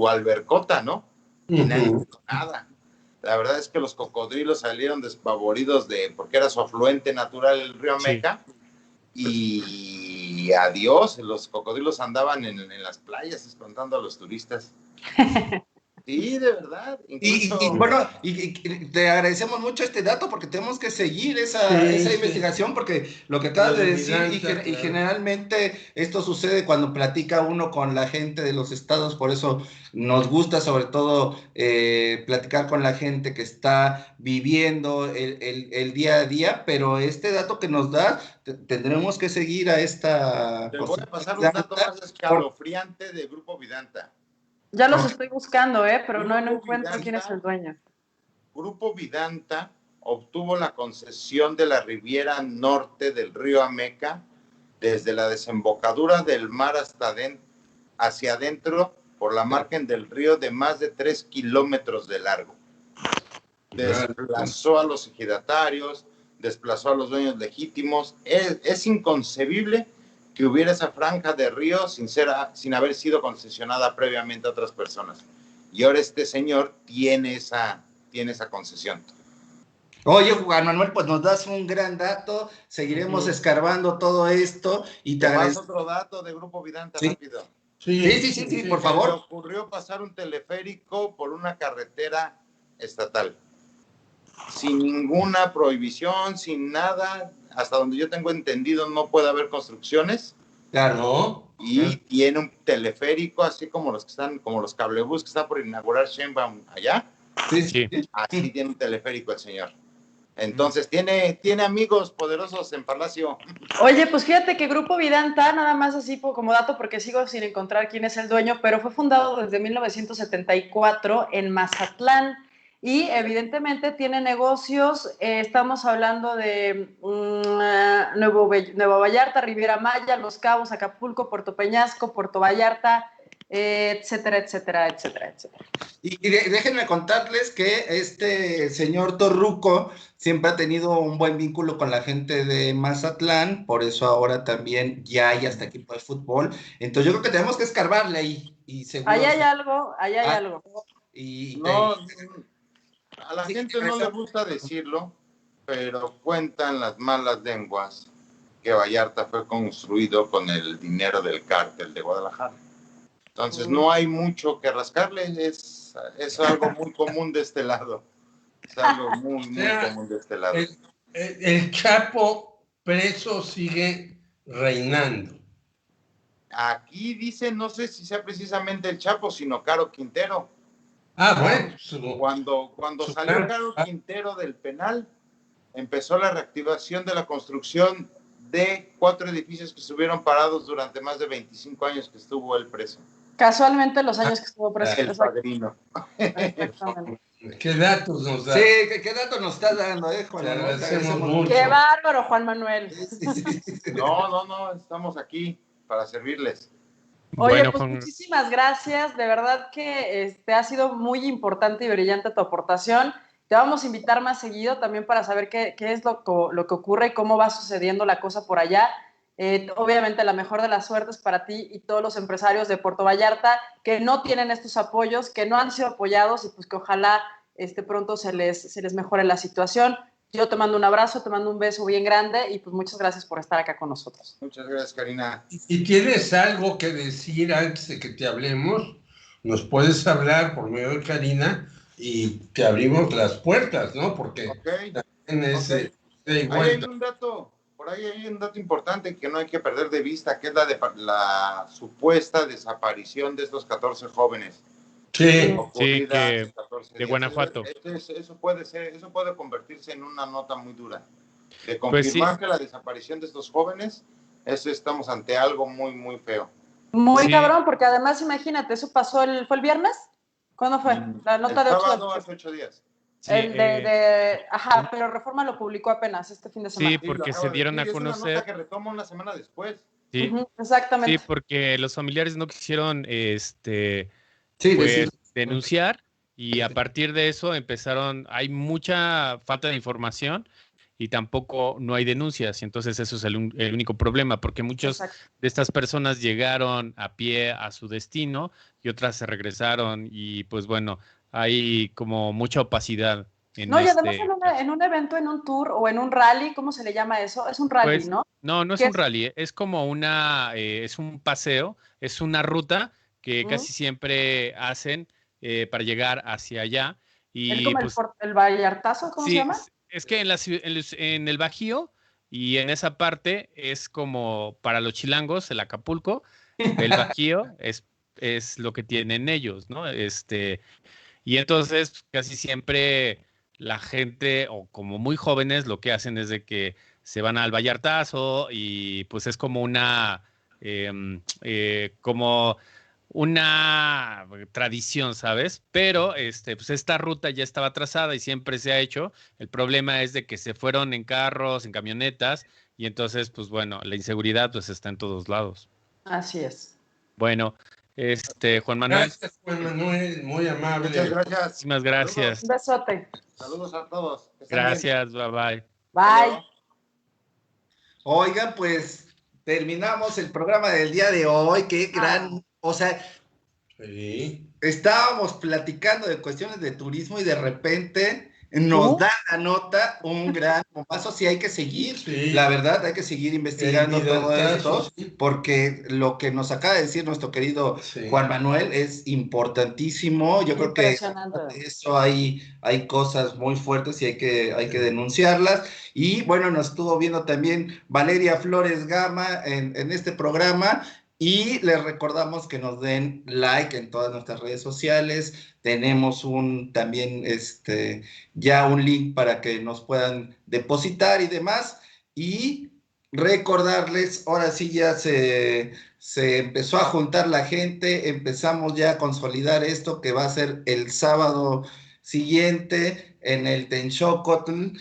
albercota, ¿no? Y nadie hizo nada. La verdad es que los cocodrilos salieron despavoridos porque era su afluente natural el río Ameca. Y adiós, los cocodrilos andaban en las playas espantando a los turistas. Sí, de verdad. Incluso... Y te agradecemos mucho este dato porque tenemos que seguir esa investigación, porque lo que acabas de decir, y generalmente esto sucede cuando platica uno con la gente de los estados, por eso nos gusta sobre todo platicar con la gente que está viviendo el día a día, pero este dato que nos da, tendremos que seguir a esta... Te voy a pasar un dato más escalofriante de Grupo Vidanta. Ya los estoy buscando, pero no encuentro quién es el dueño. Grupo Vidanta obtuvo la concesión de la riviera norte del río Ameca, desde la desembocadura del mar hacia adentro, por la margen del río, de más de 3 kilómetros de largo. Desplazó a los ejidatarios, desplazó a los dueños legítimos. Es inconcebible que hubiera esa franja de río sin haber sido concesionada previamente a otras personas. Y ahora este señor tiene esa concesión. Oye, Juan Manuel, pues nos das un gran dato, seguiremos escarbando todo esto y te agradezco. Otro dato de Grupo Vidanta, rápido. Sí, por favor. Me ocurrió pasar un teleférico por una carretera estatal, sin ninguna prohibición, sin nada. Hasta donde yo tengo entendido no puede haber construcciones. Claro. Y tiene un teleférico, así como los cablebús que está por inaugurar Sheinbaum allá. Sí. Así tiene un teleférico el señor. Entonces tiene amigos poderosos en Palacio. Oye, pues fíjate que Grupo Vidanta, nada más así como dato, porque sigo sin encontrar quién es el dueño, pero fue fundado desde 1974 en Mazatlán. Y evidentemente tiene negocios, estamos hablando de Nueva Vallarta, Riviera Maya, Los Cabos, Acapulco, Puerto Peñasco, Puerto Vallarta, etcétera. Y déjenme contarles que este señor Torruco siempre ha tenido un buen vínculo con la gente de Mazatlán, por eso ahora también ya hay hasta equipo de fútbol. Entonces yo creo que tenemos que escarbarle ahí. Y seguro ahí hay algo. A la gente no le gusta decirlo, pero cuentan las malas lenguas que Vallarta fue construido con el dinero del cártel de Guadalajara. Entonces no hay mucho que rascarle, es algo muy común de este lado. Es algo muy común de este lado. El Chapo preso sigue reinando. Aquí dice, no sé si sea precisamente el Chapo, sino Caro Quintero. Bueno. Cuando salió Caro Quintero del penal, empezó la reactivación de la construcción de 4 edificios que estuvieron parados durante más de 25 años que estuvo él preso. Casualmente los años que estuvo preso. El padrino. Exactamente. ¿Qué datos nos da? Sí, ¿qué dato nos estás dando, Juan Te Manuel? agradecemos mucho. Qué bárbaro, Juan Manuel. Sí. No, estamos aquí para servirles. Oye, Bueno, pues Juan, muchísimas gracias. De verdad que ha sido muy importante y brillante tu aportación. Te vamos a invitar más seguido también para saber qué es lo que ocurre y cómo va sucediendo la cosa por allá. Obviamente la mejor de las suertes para ti y todos los empresarios de Puerto Vallarta que no tienen estos apoyos, que no han sido apoyados y pues que ojalá pronto se les mejore la situación. Yo te mando un abrazo, te mando un beso bien grande y pues muchas gracias por estar acá con nosotros. Muchas gracias, Karina. Si tienes algo que decir antes de que te hablemos, nos puedes hablar por medio de Karina y te abrimos las puertas, ¿no? Porque también es de Ahí vuelta. hay un dato, por ahí hay un dato importante que no hay que perder de vista, que es la supuesta desaparición de estos 14 jóvenes. Sí. Ocurrida que hace 14 de días. Guanajuato. Eso puede convertirse en una nota muy dura. De Pues sí. confirmar que la desaparición de estos jóvenes, estamos ante algo muy, muy feo. Muy Sí. cabrón, porque además imagínate, eso pasó ¿fue el viernes? ¿Cuándo fue? La nota El de 8 sábado hace 8 días. Sí, Ajá, pero Reforma lo publicó apenas este fin de semana. sí, porque se dieron a Es una conocer. nota que retoma una semana después. Sí, Exactamente. sí, porque los familiares no quisieron Sí, pues denunciar y a partir de eso hay mucha falta de información y tampoco no hay denuncias, y entonces eso es el único problema, porque muchos de estas personas llegaron a pie a su destino y otras se regresaron y pues bueno, hay como mucha opacidad en No, y además caso. en un evento, en un tour o en un rally, ¿cómo se le llama eso? Es un rally, Pues, ¿no? no es un rally, es como es un paseo, es una ruta que casi siempre hacen para llegar hacia allá. Es Y como pues el Vallartazo, ¿cómo se sí, llama? es que en el Bajío y en esa parte es como para los chilangos, el Acapulco, el Bajío es lo que tienen ellos, ¿no? Y entonces casi siempre la gente, o como muy jóvenes, lo que hacen es de que se van al Vallartazo y pues es como una tradición, ¿sabes? Pero pues esta ruta ya estaba trazada y siempre se ha hecho. El problema es de que se fueron en carros, en camionetas, y entonces, pues bueno, la inseguridad pues está en todos lados. Así es. Bueno, Juan Manuel. Gracias, Juan Manuel, muy amable. Muchas gracias. Muchísimas gracias. Un besote. Saludos a todos. Gracias, bye bye. Bye. Oigan, pues terminamos el programa del día de hoy. Qué gran, o sea, sí. Estábamos platicando de cuestiones de turismo y de repente nos da la nota un gran bombazo. Sí, hay que seguir, la verdad, hay que seguir investigando todo esto, porque lo que nos acaba de decir nuestro querido Juan Manuel es importantísimo. Yo creo que eso hay cosas muy fuertes y hay que denunciarlas. Y bueno, nos estuvo viendo también Valeria Flores Gama en este programa. Y les recordamos que nos den like en todas nuestras redes sociales. Tenemos también ya un link para que nos puedan depositar y demás. Y recordarles, ahora sí ya se empezó a juntar la gente, empezamos ya a consolidar esto que va a ser el sábado siguiente en el Tenxocotl.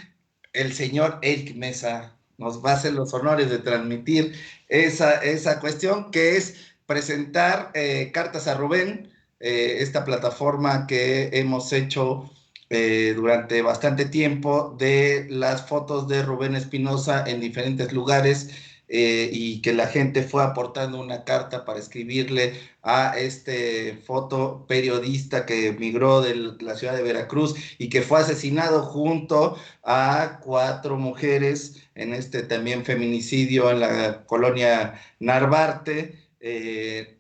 El señor Eric Mesa nos va a hacer los honores de transmitir esa cuestión, que es presentar Cartas a Rubén, esta plataforma que hemos hecho durante bastante tiempo de las fotos de Rubén Espinosa en diferentes lugares, y que la gente fue aportando una carta para escribirle a este fotoperiodista que migró de la ciudad de Veracruz y que fue asesinado junto a 4 mujeres en también feminicidio en la colonia Narvarte,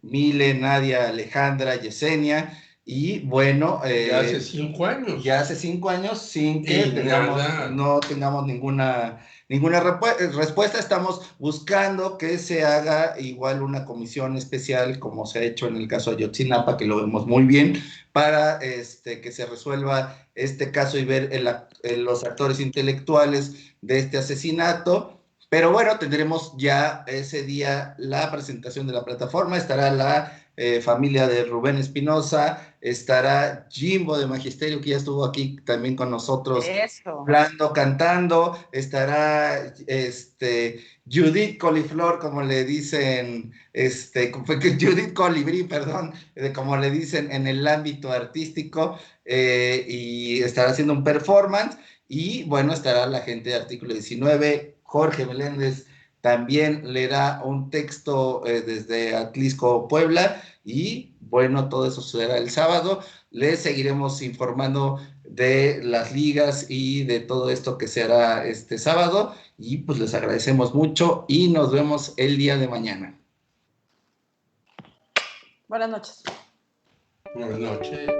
Mile, Nadia, Alejandra, Yesenia. Y bueno, ya hace 5 años. Ya hace 5 años sin que no tengamos ninguna respuesta. Estamos buscando que se haga igual una comisión especial, como se ha hecho en el caso de Ayotzinapa, que lo vemos muy bien, para que se resuelva este caso y ver los actores intelectuales de este asesinato. Pero bueno, tendremos ya ese día la presentación de la plataforma, estará la familia de Rubén Espinosa, estará Jimbo de Magisterio, que ya estuvo aquí también con nosotros, hablando, cantando, estará Judith Coliflor, como le dicen, Judith Colibrí, perdón, como le dicen en el ámbito artístico, y estará haciendo un performance, y bueno, estará la gente de Artículo 19, Jorge Meléndez también leerá un texto desde Atlisco, Puebla, y bueno, todo eso será el sábado. Les seguiremos informando de las ligas y de todo esto que se hará este sábado, y pues les agradecemos mucho y nos vemos el día de mañana. Buenas noches. Buenas noches.